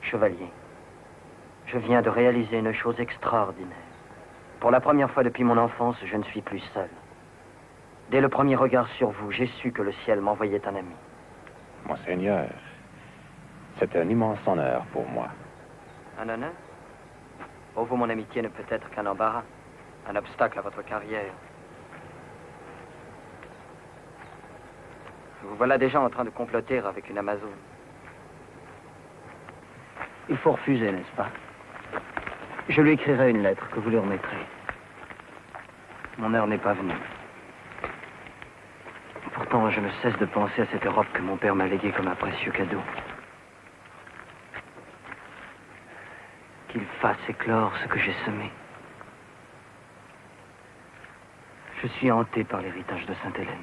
Chevalier, je viens de réaliser une chose extraordinaire. Pour la première fois depuis mon enfance, je ne suis plus seul. Dès le premier regard sur vous, j'ai su que le ciel m'envoyait un ami. Monseigneur, c'est un immense honneur pour moi. Un honneur? Pour vous, mon amitié ne peut être qu'un embarras, un obstacle à votre carrière. Vous voilà déjà en train de comploter avec une Amazone. Il faut refuser, n'est-ce pas? Je lui écrirai une lettre que vous lui remettrez. Mon heure n'est pas venue. instant, je ne cesse de penser à cette Europe que mon père m'a léguée comme un précieux cadeau. Qu'il fasse éclore ce que j'ai semé. Je suis hanté par l'héritage de Sainte-Hélène.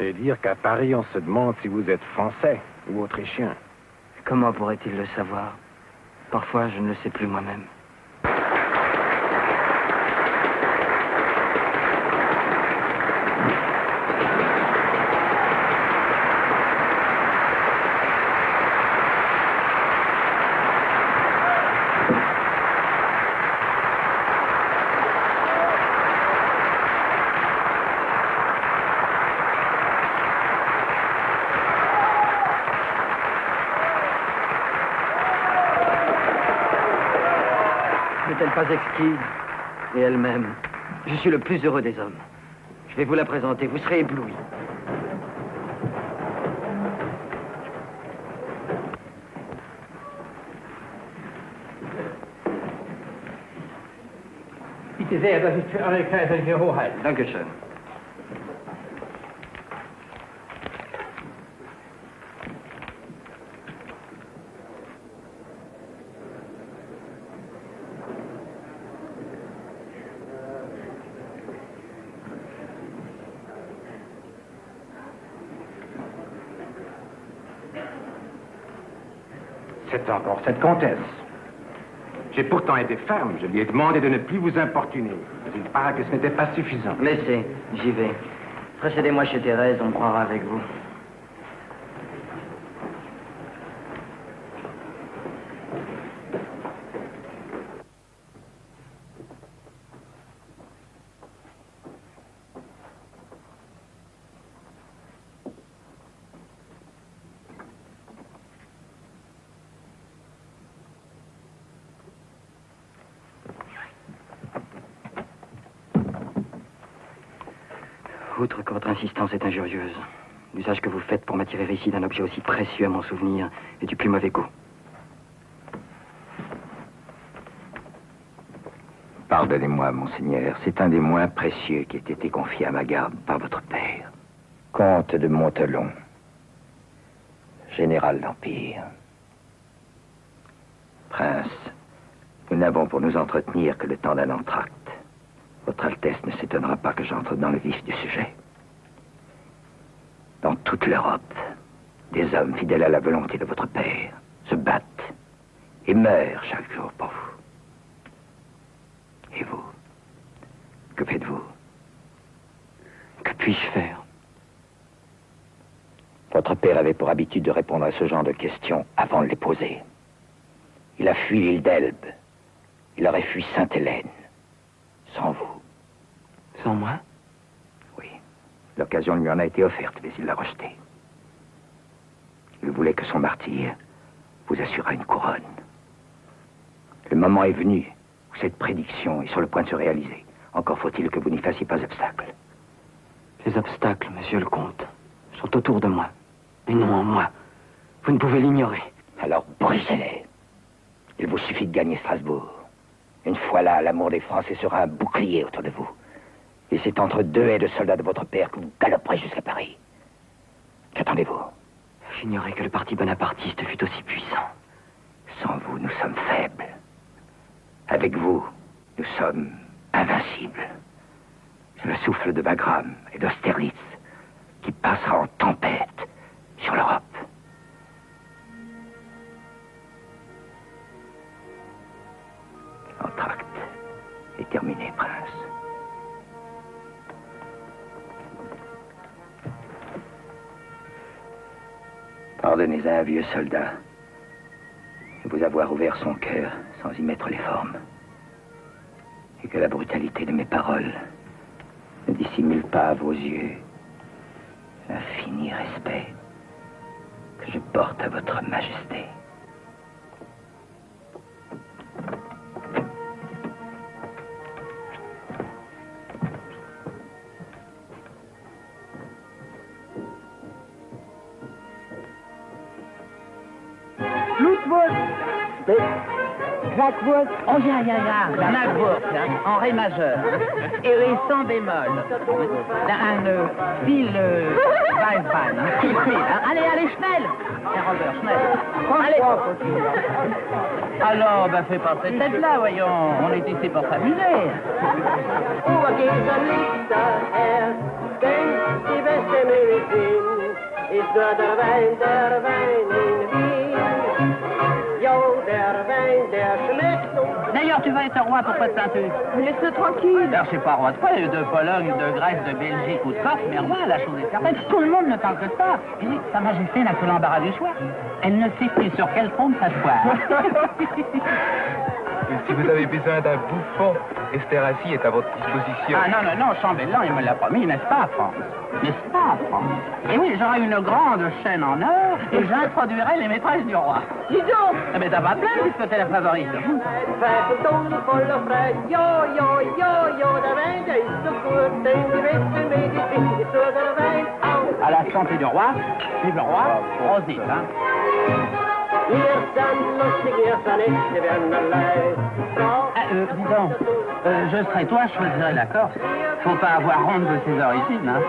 Et dire qu'à Paris, on se demande si vous êtes français ou autrichien. Comment pourrait-il le savoir? Parfois, je ne le sais plus moi-même. N'est-elle pas exquise? Et elle-même. Je suis le plus heureux des hommes. Je vais vous la présenter, vous serez éblouis. Bitte sehr, das ist für eure kaiserliche Hoheit. Dankeschön. C'est encore cette comtesse. J'ai pourtant été ferme. Je lui ai demandé de ne plus vous importuner. Mais il paraît que ce n'était pas suffisant. Laissez, j'y vais. Précédez-moi chez Thérèse, on croira avec vous. Outre que votre insistance est injurieuse, l'usage que vous faites pour m'attirer ici d'un objet aussi précieux à mon souvenir est du plus mauvais goût. Pardonnez-moi, monseigneur, c'est un des moins précieux qui ait été confié à ma garde par votre père. Comte de Montelon, général d'Empire. Prince, nous n'avons pour nous entretenir que le temps d'un entracte. Votre Altesse ne s'étonnera pas que j'entre dans le vif du sujet. Dans toute l'Europe, des hommes fidèles à la volonté de votre père se battent et meurent chaque jour pour vous. Et vous, que faites-vous? Que puis-je faire? Votre père avait pour habitude de répondre à ce genre de questions avant de les poser. Il a fui l'île d'Elbe. Il aurait fui Sainte-Hélène. Sans vous. Sans moi? Oui. L'occasion lui en a été offerte, mais il l'a rejetée. Il voulait que son martyr vous assurât une couronne. Le moment est venu où cette prédiction est sur le point de se réaliser. Encore faut-il que vous n'y fassiez pas obstacle. Les obstacles, monsieur le comte, sont autour de moi, et non en moi. Vous ne pouvez l'ignorer. Alors brisez-les. Il vous suffit de gagner Strasbourg. Une fois là, l'amour des Français sera un bouclier autour de vous. Et c'est entre deux haies de soldats de votre père que vous galoperez jusqu'à Paris. Qu'attendez-vous? J'ignorais que le parti bonapartiste fût aussi puissant. Sans vous, nous sommes faibles. Avec vous, nous sommes invincibles. C'est le souffle de Wagram et d'Austerlitz qui passera en tempête sur l'Europe. L'entracte est terminé, prince. Pardonnez à un vieux soldat de vous avoir ouvert son cœur sans y mettre les formes. Et que la brutalité de mes paroles ne dissimule pas à vos yeux l'infini respect que je porte à votre majesté. Jacques-Wood. Oh, ya, Jacques-Wood, en ré majeur. Et ré sans bémol. Un fil Weismann, un petit fil. Allez, schnell. Herr Robert, schnell. Allez. Alors, fais pas cette tête-là, voyons. On est ici pour s'amuser. Die beste Medizin ist nur der Wein in Wien. Jo, der Wein, der schmeckt uns. D'ailleurs, tu vas être roi, pourquoi te plains-tu? Laisse-le tranquille. Alors, je suis pas roi de quoi, de Pologne, de Grèce, de Belgique ou de Corse, mais roi, la chose est certaine. Tout le monde ne parle que de ça. Et Sa Majesté n'a que l'embarras du choix. Elle ne sait plus sur quel trône s'asseoir. Si vous avez besoin d'un bouffon, Esterhazy est à votre disposition. Ah non, chambellan, il me l'a promis, n'est-ce pas, France? N'est-ce pas, France? Et oui, j'aurai une grande chaîne en or et j'introduirai les maîtresses du roi. Dis donc! Mais t'as pas plein puisque t'es la favorite. À la santé du roi, vive le roi, Rosine, hein? Dis donc, je serais toi, je choisirais la Corse. Faut pas avoir honte de ses origines, hein.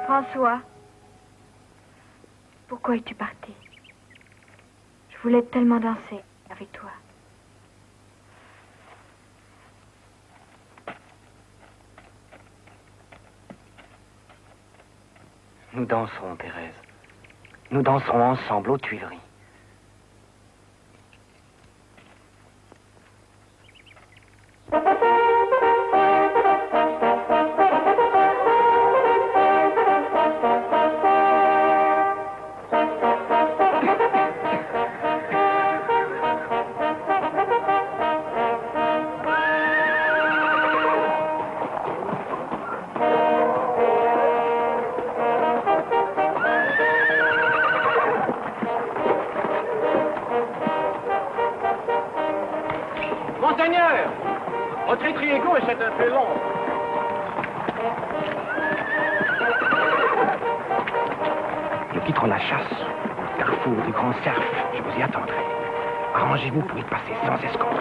François, pourquoi es-tu parti? Je voulais tellement danser avec toi. Nous danserons, Thérèse. Nous danserons ensemble aux Tuileries. Monseigneur, votre étrier gauche est un peu long. Nous quitterons la chasse au carrefour du Grand Cerf. Je vous y attendrai. Arrangez-vous pour y passer sans escorte.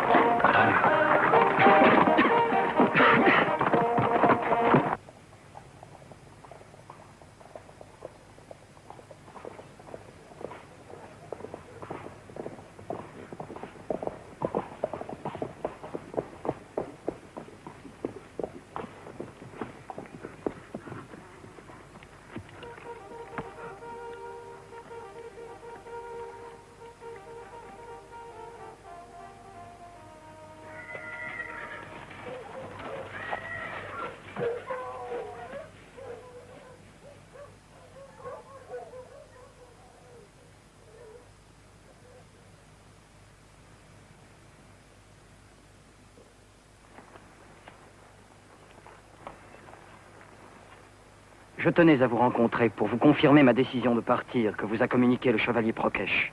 Je tenais à vous rencontrer pour vous confirmer ma décision de partir que vous a communiqué le chevalier Prokesh.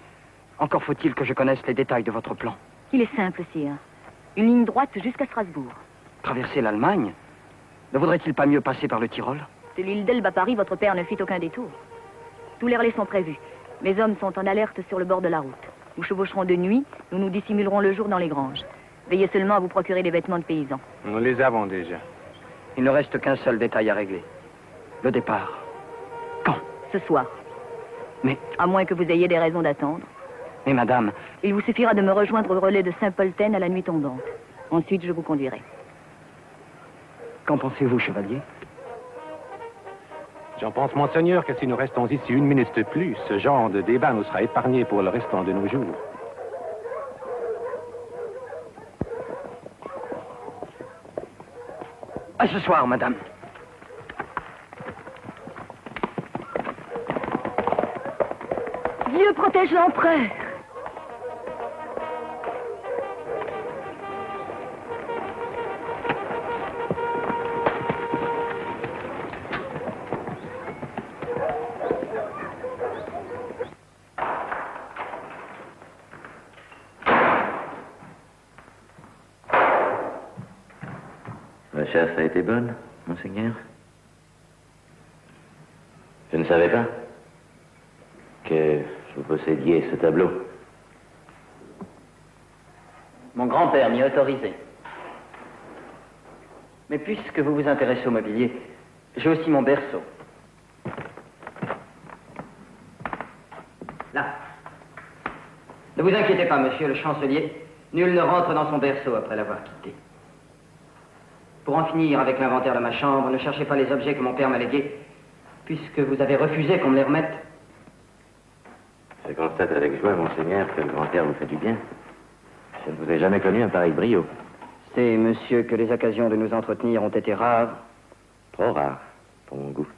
Encore faut-il que je connaisse les détails de votre plan. Il est simple, sire. Une ligne droite jusqu'à Strasbourg. Traverser l'Allemagne? Ne vaudrait-il pas mieux passer par le Tyrol? De l'île d'Elbe à Paris, votre père ne fit aucun détour. Tous les relais sont prévus. Mes hommes sont en alerte sur le bord de la route. Nous chevaucherons de nuit, nous nous dissimulerons le jour dans les granges. Veillez seulement à vous procurer des vêtements de paysans. Nous les avons déjà. Il ne reste qu'un seul détail à régler. Le départ. Quand? Ce soir. Mais... À moins que vous ayez des raisons d'attendre. Mais madame... Il vous suffira de me rejoindre au relais de Saint-Polten à la nuit tombante. Ensuite, je vous conduirai. Qu'en pensez-vous, chevalier? J'en pense, monseigneur, que si nous restons ici une minute de plus, ce genre de débat nous sera épargné pour le restant de nos jours. À ce soir, madame. Dieu protège l'empereur. La chasse a été bonne, monseigneur? Je ne savais pas que vous possédiez ce tableau. Mon grand-père m'y a autorisé. Mais puisque vous vous intéressez au mobilier, j'ai aussi mon berceau. Là. Ne vous inquiétez pas, monsieur le chancelier. Nul ne rentre dans son berceau après l'avoir quitté. Pour en finir avec l'inventaire de ma chambre, ne cherchez pas les objets que mon père m'a légués, puisque vous avez refusé qu'on me les remette. Je constate avec joie, monseigneur, que le grand air vous fait du bien. Je ne vous ai jamais connu un pareil brio. C'est, monsieur, que les occasions de nous entretenir ont été rares. Trop rares, pour mon goût.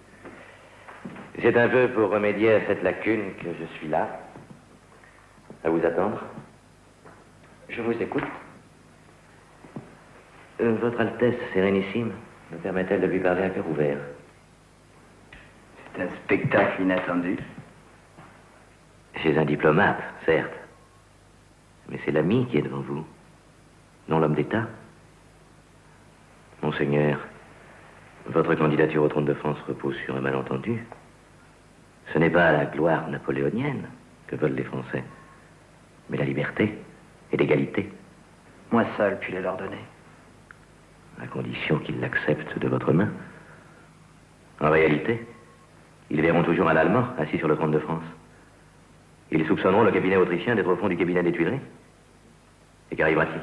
C'est un peu pour remédier à cette lacune que je suis là. À vous attendre. Je vous écoute. Votre Altesse Sérénissime me permet-elle de lui parler à cœur ouvert? C'est un spectacle inattendu. Chez un diplomate, certes. Mais c'est l'ami qui est devant vous, non l'homme d'État. Monseigneur, votre candidature au trône de France repose sur un malentendu. Ce n'est pas la gloire napoléonienne que veulent les Français, mais la liberté et l'égalité. Moi seul puis les leur donner. À condition qu'ils l'acceptent de votre main. En réalité, ils verront toujours un Allemand assis sur le trône de France. Ils soupçonneront le cabinet autrichien d'être au fond du cabinet des Tuileries. Et qu'arrivera-t-il?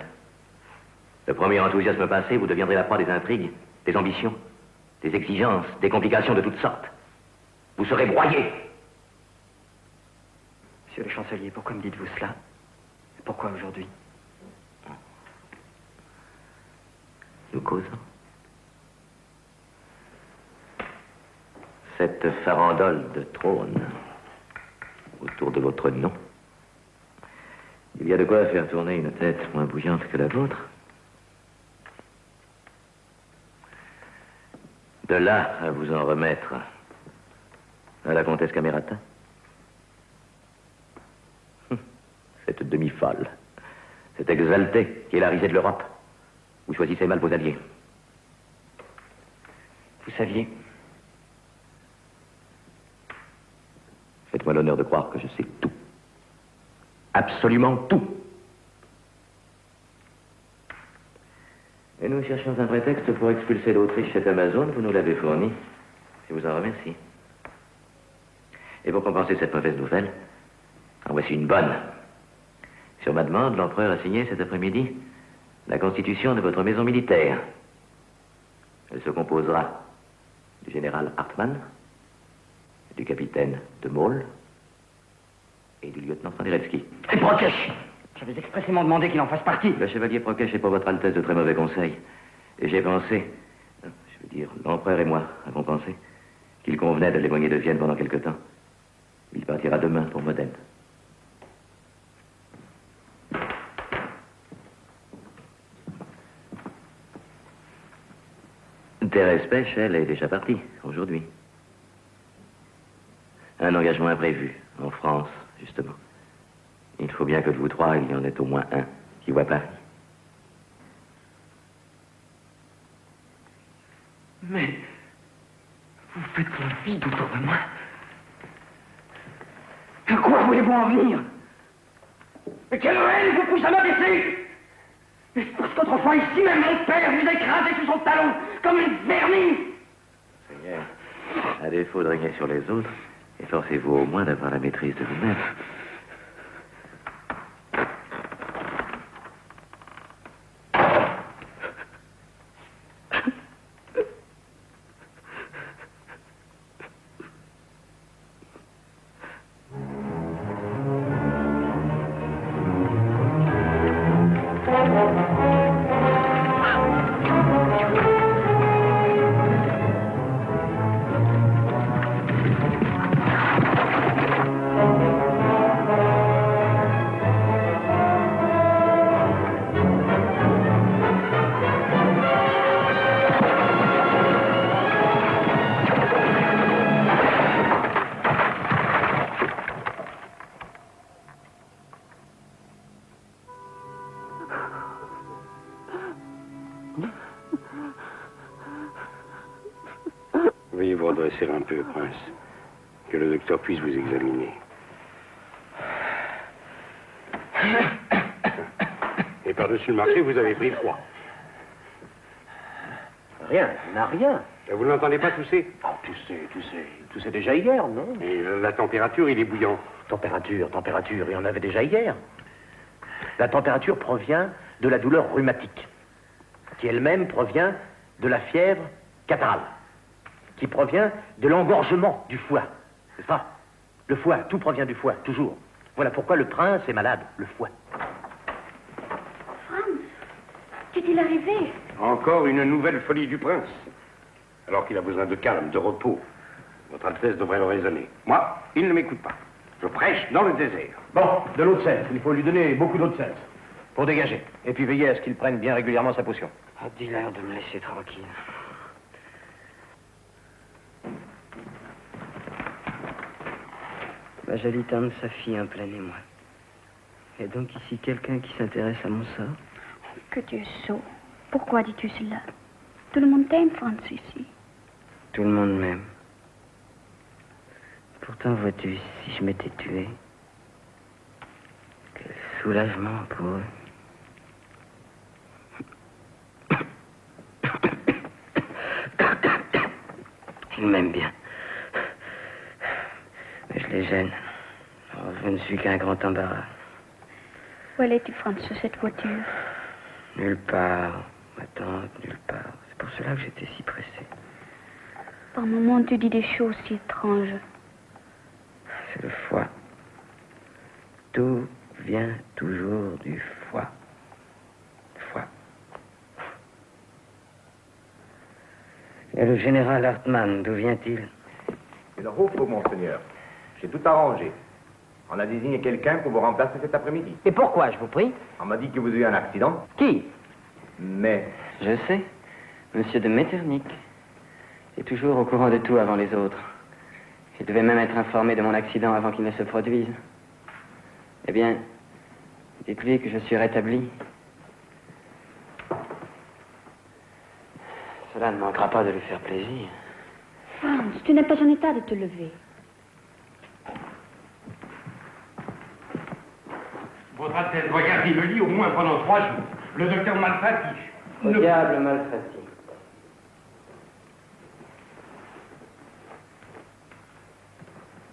Le premier enthousiasme passé, vous deviendrez la proie des intrigues, des ambitions, des exigences, des complications de toutes sortes. Vous serez broyé. Monsieur le chancelier, pourquoi me dites-vous cela? Et pourquoi aujourd'hui? Nous causons. Cette farandole de trône autour de votre nom, il y a de quoi faire tourner une tête moins bouillante que la vôtre. De là à vous en remettre à la comtesse Camerata. Cette demi-folle, cette exaltée qui est la risée de l'Europe. Vous choisissez mal vos alliés. Vous saviez? Faites-moi l'honneur de croire que je sais tout. Absolument tout. Et nous cherchions un prétexte pour expulser l'Autriche cette Amazone. Vous nous l'avez fourni. Je vous en remercie. Et pour compenser cette mauvaise nouvelle, en voici une bonne. Sur ma demande, l'empereur a signé cet après-midi la constitution de votre maison militaire. Elle se composera du général Hartmann, du capitaine de Maulle et du lieutenant Sanderetsky. Et Prokesh! J'avais expressément demandé qu'il en fasse partie. Le chevalier Prokesh est pour votre Altesse de très mauvais conseils. Et j'ai pensé, je veux dire, l'empereur et moi avons pensé qu'il convenait de l'éloigner de Vienne pendant quelque temps. Il partira demain pour Modène. Thérèse Pêche, elle, est déjà partie, aujourd'hui. Un engagement imprévu, en France, justement. Il faut bien que de vous trois, il y en ait au moins un qui voit Paris. Mais vous faites un vide autour de moi. À quoi voulez-vous en venir? Mais quelle haine vous pousse à m'abaisser? Est-ce parce qu'autrefois, ici même, mon père vous a écrasé sous son talon, comme une vermine? Seigneur, à défaut de régner sur les autres, efforcez-vous au moins d'avoir la maîtrise de vous-même. Veuillez vous redresser un peu, Prince. Que le docteur puisse vous examiner. Et par-dessus le marché, vous avez pris froid. Rien, il n'a rien. Vous ne l'entendez pas tousser? Oh, tousser déjà hier, non? Et la température, il est bouillant. Température, il y en avait déjà hier. La température provient de la douleur rhumatique, qui elle-même provient de la fièvre catarrhale, qui provient de l'engorgement du foie. C'est ça? Le foie, tout provient du foie, toujours. Voilà pourquoi le prince est malade, le foie. Franz, qu'est-il arrivé? Encore une nouvelle folie du prince. Alors qu'il a besoin de calme, de repos. Votre Altesse devrait le raisonner. Moi, il ne m'écoute pas. Je prêche dans le désert. Bon, de l'eau de Sèvres. Il faut lui donner beaucoup d'eau de Sèvres pour dégager. Et puis veiller à ce qu'il prenne bien régulièrement sa potion. Oh, dis-leur de me laisser tranquille. Ma jolie tante Saphie en plein émoi. Il y a donc ici quelqu'un qui s'intéresse à mon sort? Que tu es sot. Pourquoi dis-tu cela? Tout le monde t'aime, Franz, ici. Tout le monde m'aime. Pourtant, vois-tu, si je m'étais tué, quel soulagement pour eux. Ils m'aiment bien. Mais je les gêne. Alors, je ne suis qu'un grand embarras. Où allais-tu, Franz, sur cette voiture? Nulle part, ma tante, nulle part. C'est pour cela que j'étais si pressé. Par moments, tu dis des choses si étranges. C'est le foie. Tout vient toujours du foie. Foie. Et le général Hartmann, d'où vient-il? Une route, monseigneur. J'ai tout arrangé. On a désigné quelqu'un pour vous remplacer cet après-midi. Et pourquoi, je vous prie? On m'a dit que vous avez eu un accident. Qui? Mais... Je sais. Monsieur de Metternich. Il est toujours au courant de tout avant les autres. Il devait même être informé de mon accident avant qu'il ne se produise. Eh bien, dites-lui que je suis rétabli. Cela ne manquera pas de lui faire plaisir. Franz, tu n'es pas en état de te lever. Votre Altesse doit garder le lit au moins pendant 3 jours. Le docteur Malfatti... Au diable Malfatti.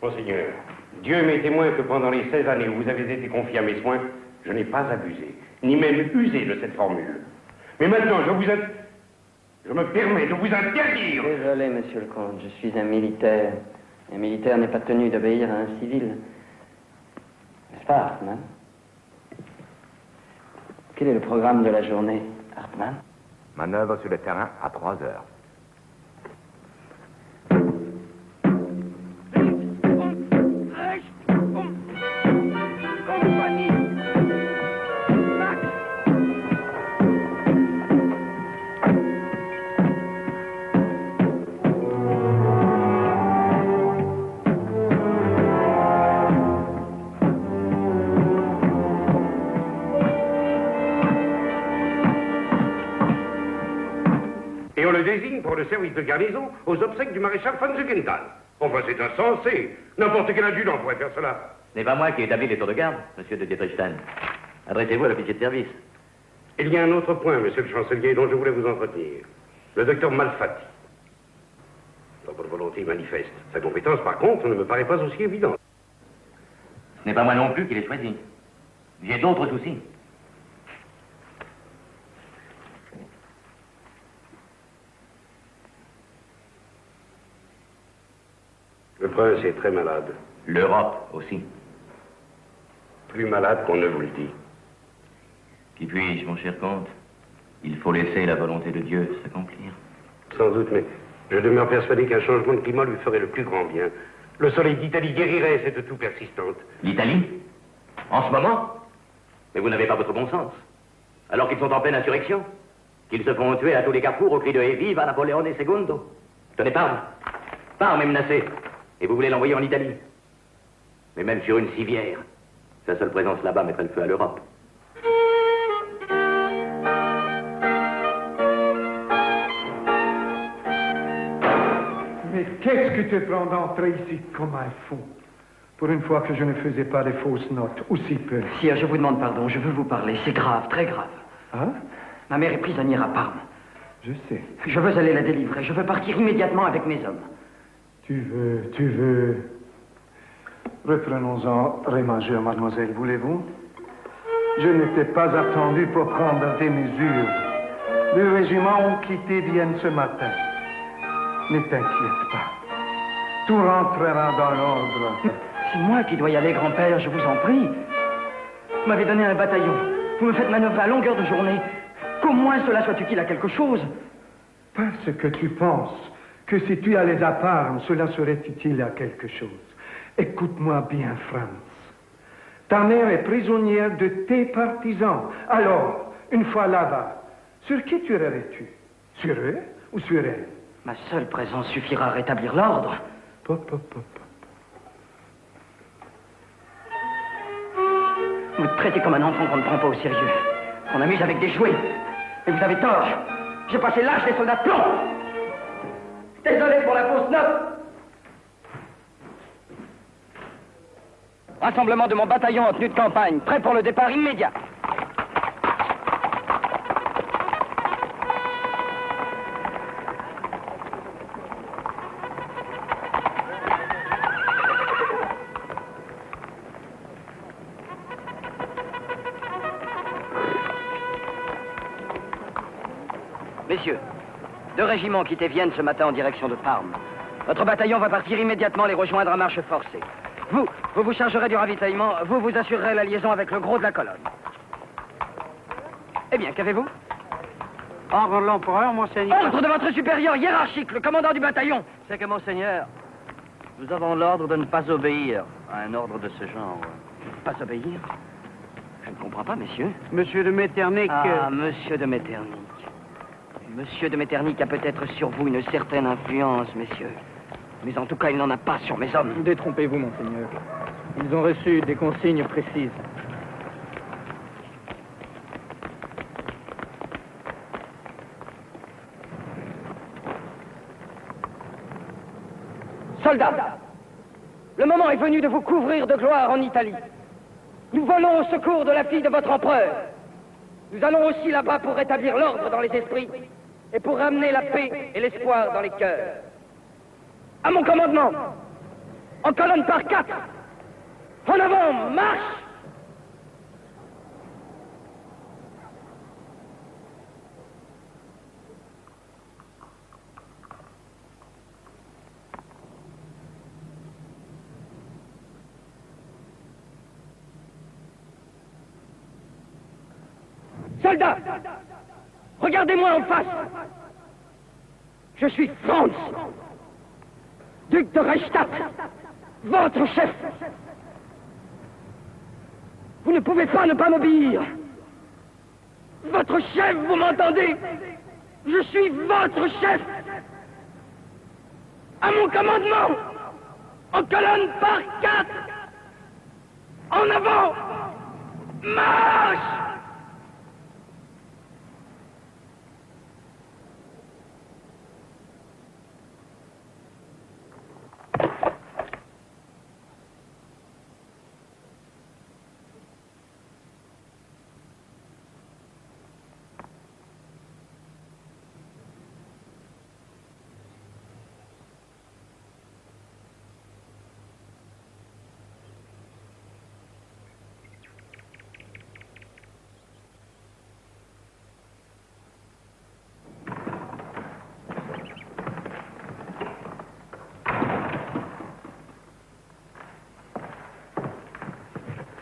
Monseigneur, Dieu m'est témoin que pendant les 16 années où vous avez été confié à mes soins, je n'ai pas abusé, ni même usé de cette formule. Mais maintenant, je me permets de vous interdire... Désolé, monsieur le comte, je suis un militaire. Un militaire n'est pas tenu d'obéir à un civil. N'est-ce pas, Hartmann? Quel est le programme de la journée, Hartmann? Manœuvre sur le terrain à 3 heures. le désigne pour le service de garnison aux obsèques du maréchal von Zugenthal. Enfin, c'est insensé. N'importe quel adjudant pourrait faire cela. Ce n'est pas moi qui établis les tours de garde, monsieur de Dietrichstein. Adressez-vous à l'officier de service. Il y a un autre point, monsieur le chancelier, dont je voulais vous entretenir. Le docteur Malfatti. Votre volonté manifeste. Sa compétence, par contre, ne me paraît pas aussi évidente. Ce n'est pas moi non plus qui l'ai choisi. J'ai d'autres soucis. Le prince est très malade. L'Europe aussi. Plus malade qu'on ne vous le dit. Qui puis-je, mon cher comte? Il faut laisser la volonté de Dieu s'accomplir. Sans doute, mais je demeure persuadé qu'un changement de climat lui ferait le plus grand bien. Le soleil d'Italie guérirait cette toux persistante. L'Italie? En ce moment? Mais vous n'avez pas votre bon sens. Alors qu'ils sont en pleine insurrection. Qu'ils se font tuer à tous les carrefours au cri de « Et viva Napoléon II !» Tenez, parle. Parle, même menacé. Et vous voulez l'envoyer en Italie? Mais même sur une civière. Sa seule présence là-bas mettrait le feu à l'Europe. Mais qu'est-ce que te prend d'entrer ici comme un fou? Pour une fois que je ne faisais pas de fausses notes, aussi peu. Sire, je vous demande pardon, je veux vous parler. C'est grave, très grave. Hein? Ma mère est prisonnière à Parme. Je sais. Je veux aller la délivrer. Je veux partir immédiatement avec mes hommes. Tu veux... Reprenons-en Rémageur, mademoiselle, voulez-vous? Je n'étais pas attendu pour prendre des mesures. Le régiment ont quitté Vienne ce matin. Ne t'inquiète pas. Tout rentrera dans l'ordre. C'est moi qui dois y aller, grand-père, je vous en prie. Vous m'avez donné un bataillon. Vous me faites manœuvrer à longueur de journée. Qu'au moins cela soit utile à quelque chose. Parce que tu penses que si tu allais à Parme, cela serait utile à quelque chose. Écoute-moi bien, Franz. Ta mère est prisonnière de tes partisans. Alors, une fois là-bas, sur qui tuerais-tu? Sur eux ou sur elle? Ma seule présence suffira à rétablir l'ordre. Pop, pop, pop. Vous me traitez comme un enfant qu'on ne prend pas au sérieux. Qu'on amuse avec des jouets. Et vous avez tort. J'ai passé l'âge des soldats de plomb. Désolé pour la fausse note. Rassemblement de mon bataillon en tenue de campagne, prêt pour le départ immédiat. Messieurs, 2 régiments quittaient Vienne ce matin en direction de Parme. Notre bataillon va partir immédiatement les rejoindre à marche forcée. Vous vous chargerez du ravitaillement, vous assurerez la liaison avec le gros de la colonne. Eh bien, qu'avez-vous? Ordre de l'empereur, monseigneur. Ordre de votre supérieur hiérarchique, le commandant du bataillon. C'est que, monseigneur, nous avons l'ordre de ne pas obéir à un ordre de ce genre. Pas obéir? Je ne comprends pas, messieurs. Monsieur de Metternich... monsieur de Metternich. Monsieur de Metternich a peut-être sur vous une certaine influence, messieurs. Mais en tout cas, il n'en a pas sur mes hommes. Détrompez-vous, monseigneur. Ils ont reçu des consignes précises. Soldats, le moment est venu de vous couvrir de gloire en Italie. Nous volons au secours de la fille de votre empereur. Nous allons aussi là-bas pour rétablir l'ordre dans les esprits et pour ramener la paix et l'espoir dans les cœurs. À mon commandement, en colonne par 4, en avant, marche! Soldats, regardez-moi en face. Je suis Franz, duc de Reichstadt, votre chef. Vous ne pouvez pas ne pas m'obéir. Votre chef, vous m'entendez? Je suis votre chef. À mon commandement, en colonne par 4. En avant, marche!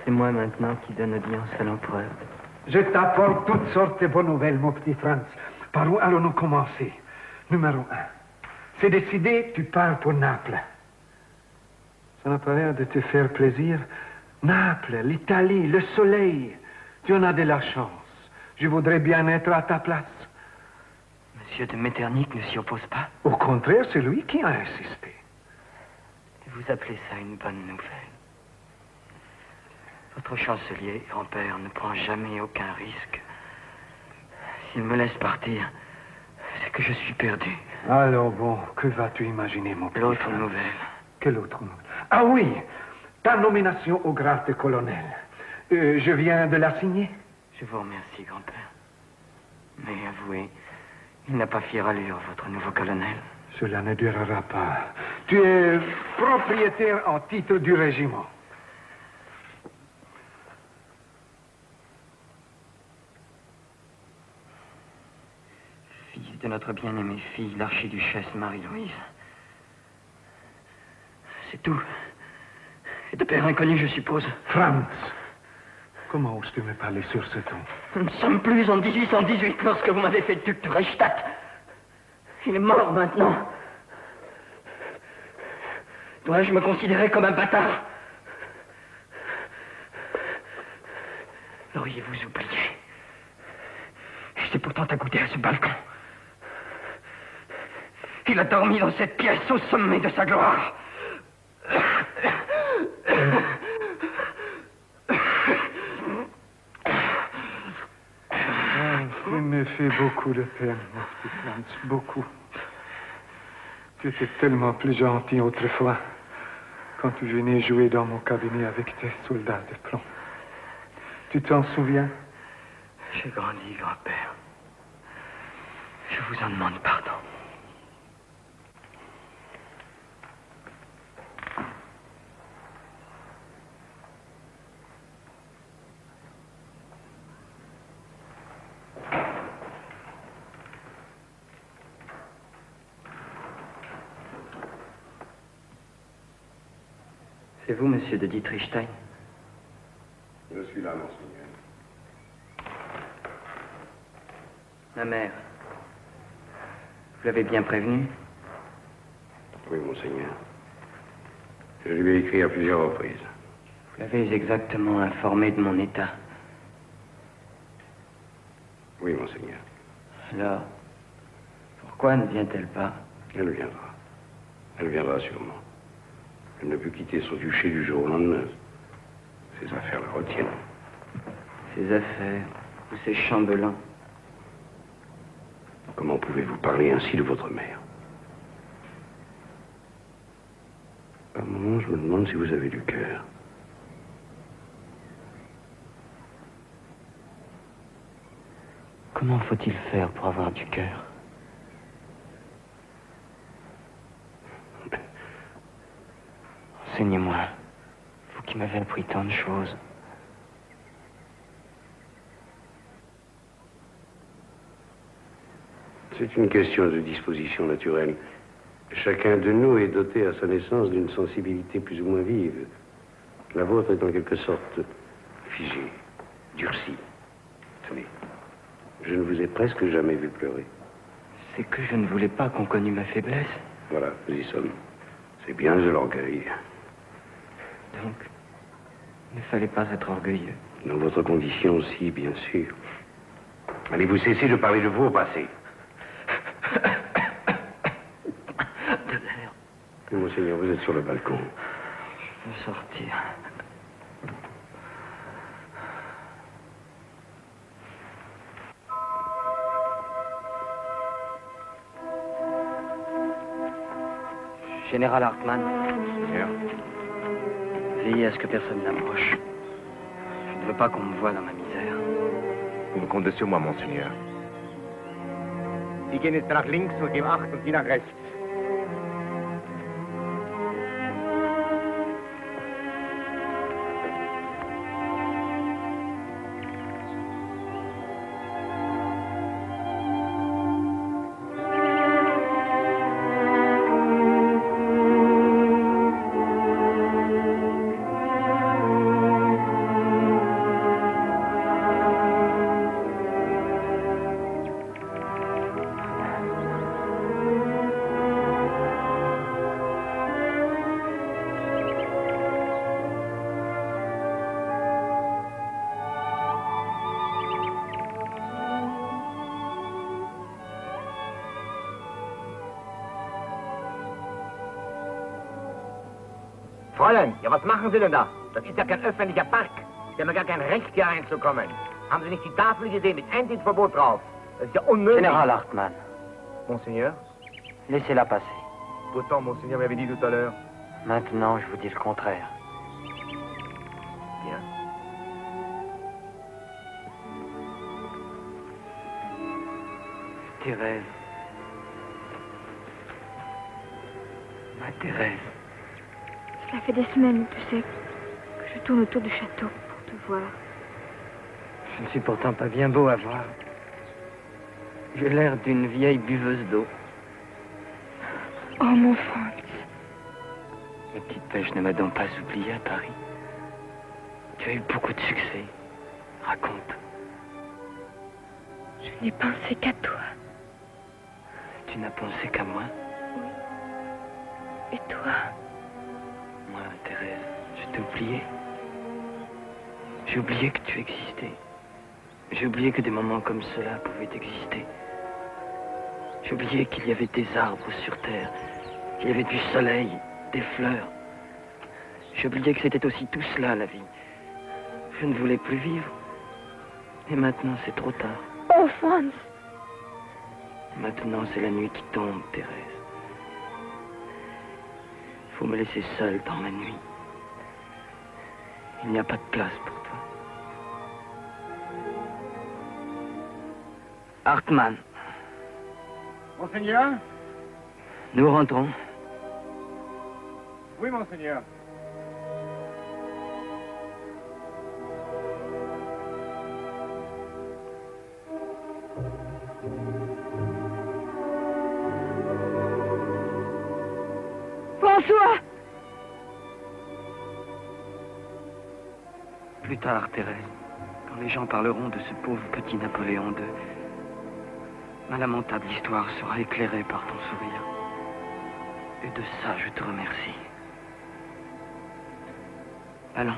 C'est moi maintenant qui donne audience à l'empereur. Je t'apporte toutes sortes de bonnes nouvelles, mon petit Franz. Par où allons-nous commencer? Numéro 1. C'est décidé, tu pars pour Naples. Ça n'a pas l'air de te faire plaisir. Naples, l'Italie, le soleil. Tu en as de la chance. Je voudrais bien être à ta place. Monsieur de Metternich ne s'y oppose pas? Au contraire, c'est lui qui a insisté. Vous appelez ça une bonne nouvelle? Votre chancelier, grand-père, ne prend jamais aucun risque. S'il me laisse partir, c'est que je suis perdu. Alors bon, que vas-tu imaginer, mon petit L'autre Franz? nouvelle. Quelle autre nouvelle? Ah oui, ta nomination au grade de colonel. Je viens de la signer. Je vous remercie, grand-père. Mais avouez, il n'a pas fière allure, votre nouveau colonel. Cela ne durera pas. Tu es propriétaire en titre du régiment. Fils de notre bien-aimée fille, l'archiduchesse Marie-Louise. C'est tout. Et de père inconnu, je suppose. Franz, comment oses-tu me parler sur ce ton? Nous ne sommes plus en 1818 lorsque vous m'avez fait duc de Reichstadt. Il est mort maintenant. Dois-je me considérer comme un bâtard? L'auriez-vous oublié? J'étais pourtant accoudé à ce balcon. Il a dormi dans cette pièce au sommet de sa gloire. Tu me fais beaucoup de peine, mon petit Franz, beaucoup. Tu étais tellement plus gentil autrefois, quand tu venais jouer dans mon cabinet avec tes soldats de plomb. Tu t'en souviens? J'ai grandi, grand-père. Je vous en demande pardon. C'est vous, monsieur de Dietrichstein? Je suis là, monseigneur. Ma mère. Vous l'avez bien prévenue? Oui, monseigneur. Je lui ai écrit à plusieurs reprises. Vous l'avez exactement informée de mon état? Oui, monseigneur. Alors, pourquoi ne vient-elle pas? Elle viendra. Elle viendra sûrement. Elle ne peut quitter son duché du jour au lendemain. Ses affaires la retiennent. Ses affaires, ou ses chambellans? Comment pouvez-vous parler ainsi de votre mère? Par moments, je me demande si vous avez du cœur. Comment faut-il faire pour avoir du cœur? Enseignez-moi, vous qui m'avez appris tant de choses. C'est une question de disposition naturelle. Chacun de nous est doté à sa naissance d'une sensibilité plus ou moins vive. La vôtre est en quelque sorte figée, durcie. Tenez, je ne vous ai presque jamais vu pleurer. C'est que je ne voulais pas qu'on connût ma faiblesse. Voilà, nous y sommes. C'est bien de l'orgueil. Donc, il ne fallait pas être orgueilleux. Dans votre condition aussi, bien sûr. Allez-vous cesser de parler de vous au passé? De l'air. Oui, monseigneur, vous êtes sur le balcon. Je veux sortir. Général Hartmann. Seigneur. Veillez à ce que personne n'approche. Je ne veux pas qu'on me voie dans ma misère. Vous comptez sur moi, monseigneur. Sie gehen jetzt nach links und geben Acht und Sie nach rechts. Fräulein, ja, was machen Sie denn da? Das ist ja kein öffentlicher Park. Sie haben ja gar kein Recht, hier reinzukommen. Haben Sie nicht die Tafel gesehen mit Eintrittsverbot drauf? Das ist ja unmöglich. Général Hartmann. Monseigneur? Laissez-la passer. Pourtant, Monseigneur m'avait dit tout à l'heure. Maintenant, je vous dis le contraire. Bien. Thérèse. Ma Thérèse. Cela fait des semaines, tu sais, que je tourne autour du château pour te voir. Je ne suis pourtant pas bien beau à voir. J'ai l'air d'une vieille buveuse d'eau. Oh, mon Franz. Ma petite pêche ne m'a donc pas oublié à Paris. Tu as eu beaucoup de succès. Raconte. Je n'ai pensé qu'à toi. Tu n'as pensé qu'à moi? Et toi? Moi, Thérèse, je t'ai oublié. J'ai oublié que tu existais. J'ai oublié que des moments comme cela pouvaient exister. J'ai oublié qu'il y avait des arbres sur terre, qu'il y avait du soleil, des fleurs. J'ai oublié que c'était aussi tout cela, la vie. Je ne voulais plus vivre. Et maintenant, c'est trop tard. Oh, Franz! Maintenant, c'est la nuit qui tombe, Thérèse. Il faut me laisser seule dans ma nuit. Il n'y a pas de place pour toi. Hartmann. Monseigneur? Nous rentrons. Oui, Monseigneur. François! Plus tard, Thérèse, quand les gens parleront de ce pauvre petit Napoléon II, ma lamentable histoire sera éclairée par ton sourire. Et de ça, je te remercie. Allons.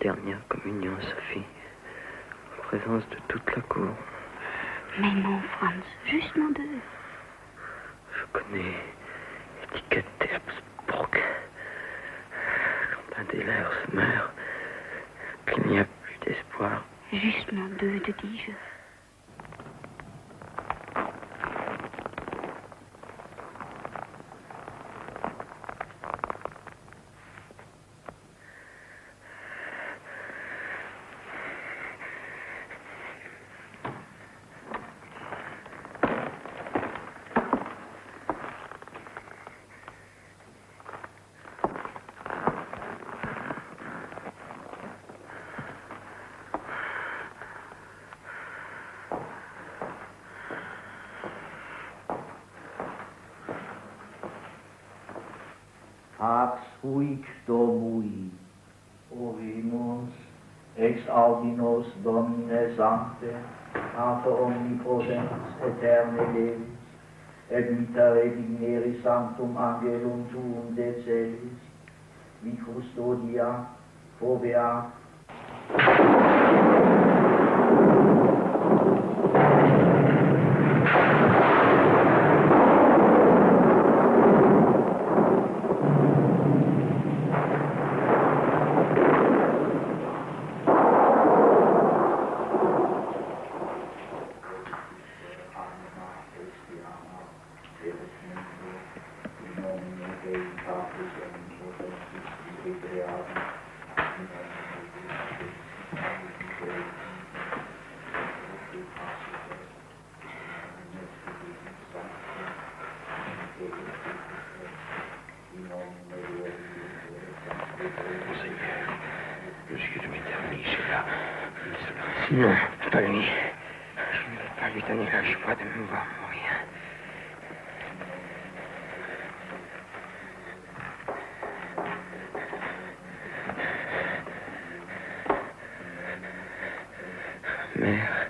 dernière communion, Sophie, en présence de toute la cour. Mais non, Franz, justement deux. Je connais l'étiquette d'Herbsburg. Quand un des leurs se meurt, qu'il n'y a plus d'espoir. Justement deux, te dis-je. Pax huic Domui, ovimus, ex audinos Domine Sancte, Pater omnipotens, eterne Deus, et mittere digneri sanctum angelum tuum de celis, vi custodia, fovea. Non, pas lui. Je ne vais pas lui donner la joie de me voir mourir. Mère.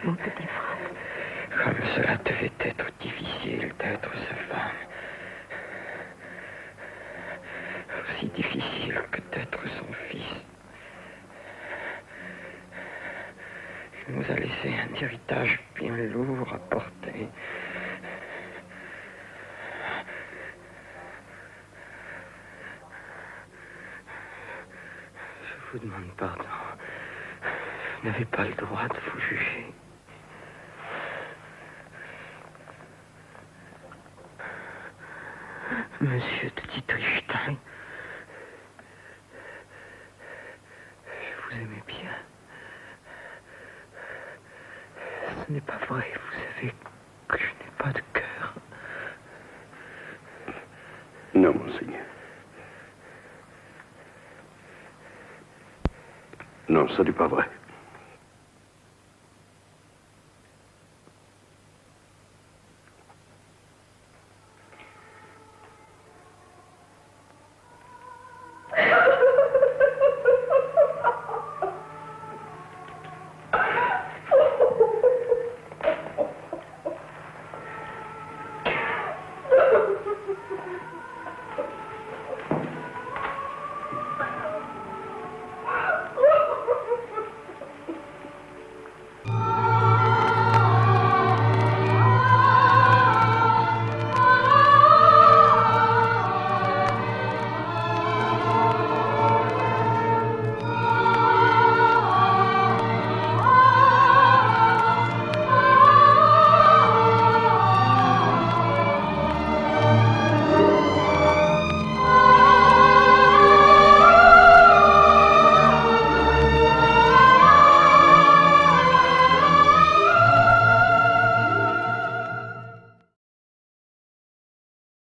Mon petit frère. Comme cela devait être difficile d'être sa femme. Aussi difficile que d'être son fils. Il nous a laissé un héritage bien lourd à porter. Je vous demande pardon. Vous n'avez pas le droit de vous juger. Monsieur de Dietrichstein, je vous aimais bien. Ce n'est pas vrai, vous savez que je n'ai pas de cœur. Non, monseigneur. Non, ce n'est pas vrai.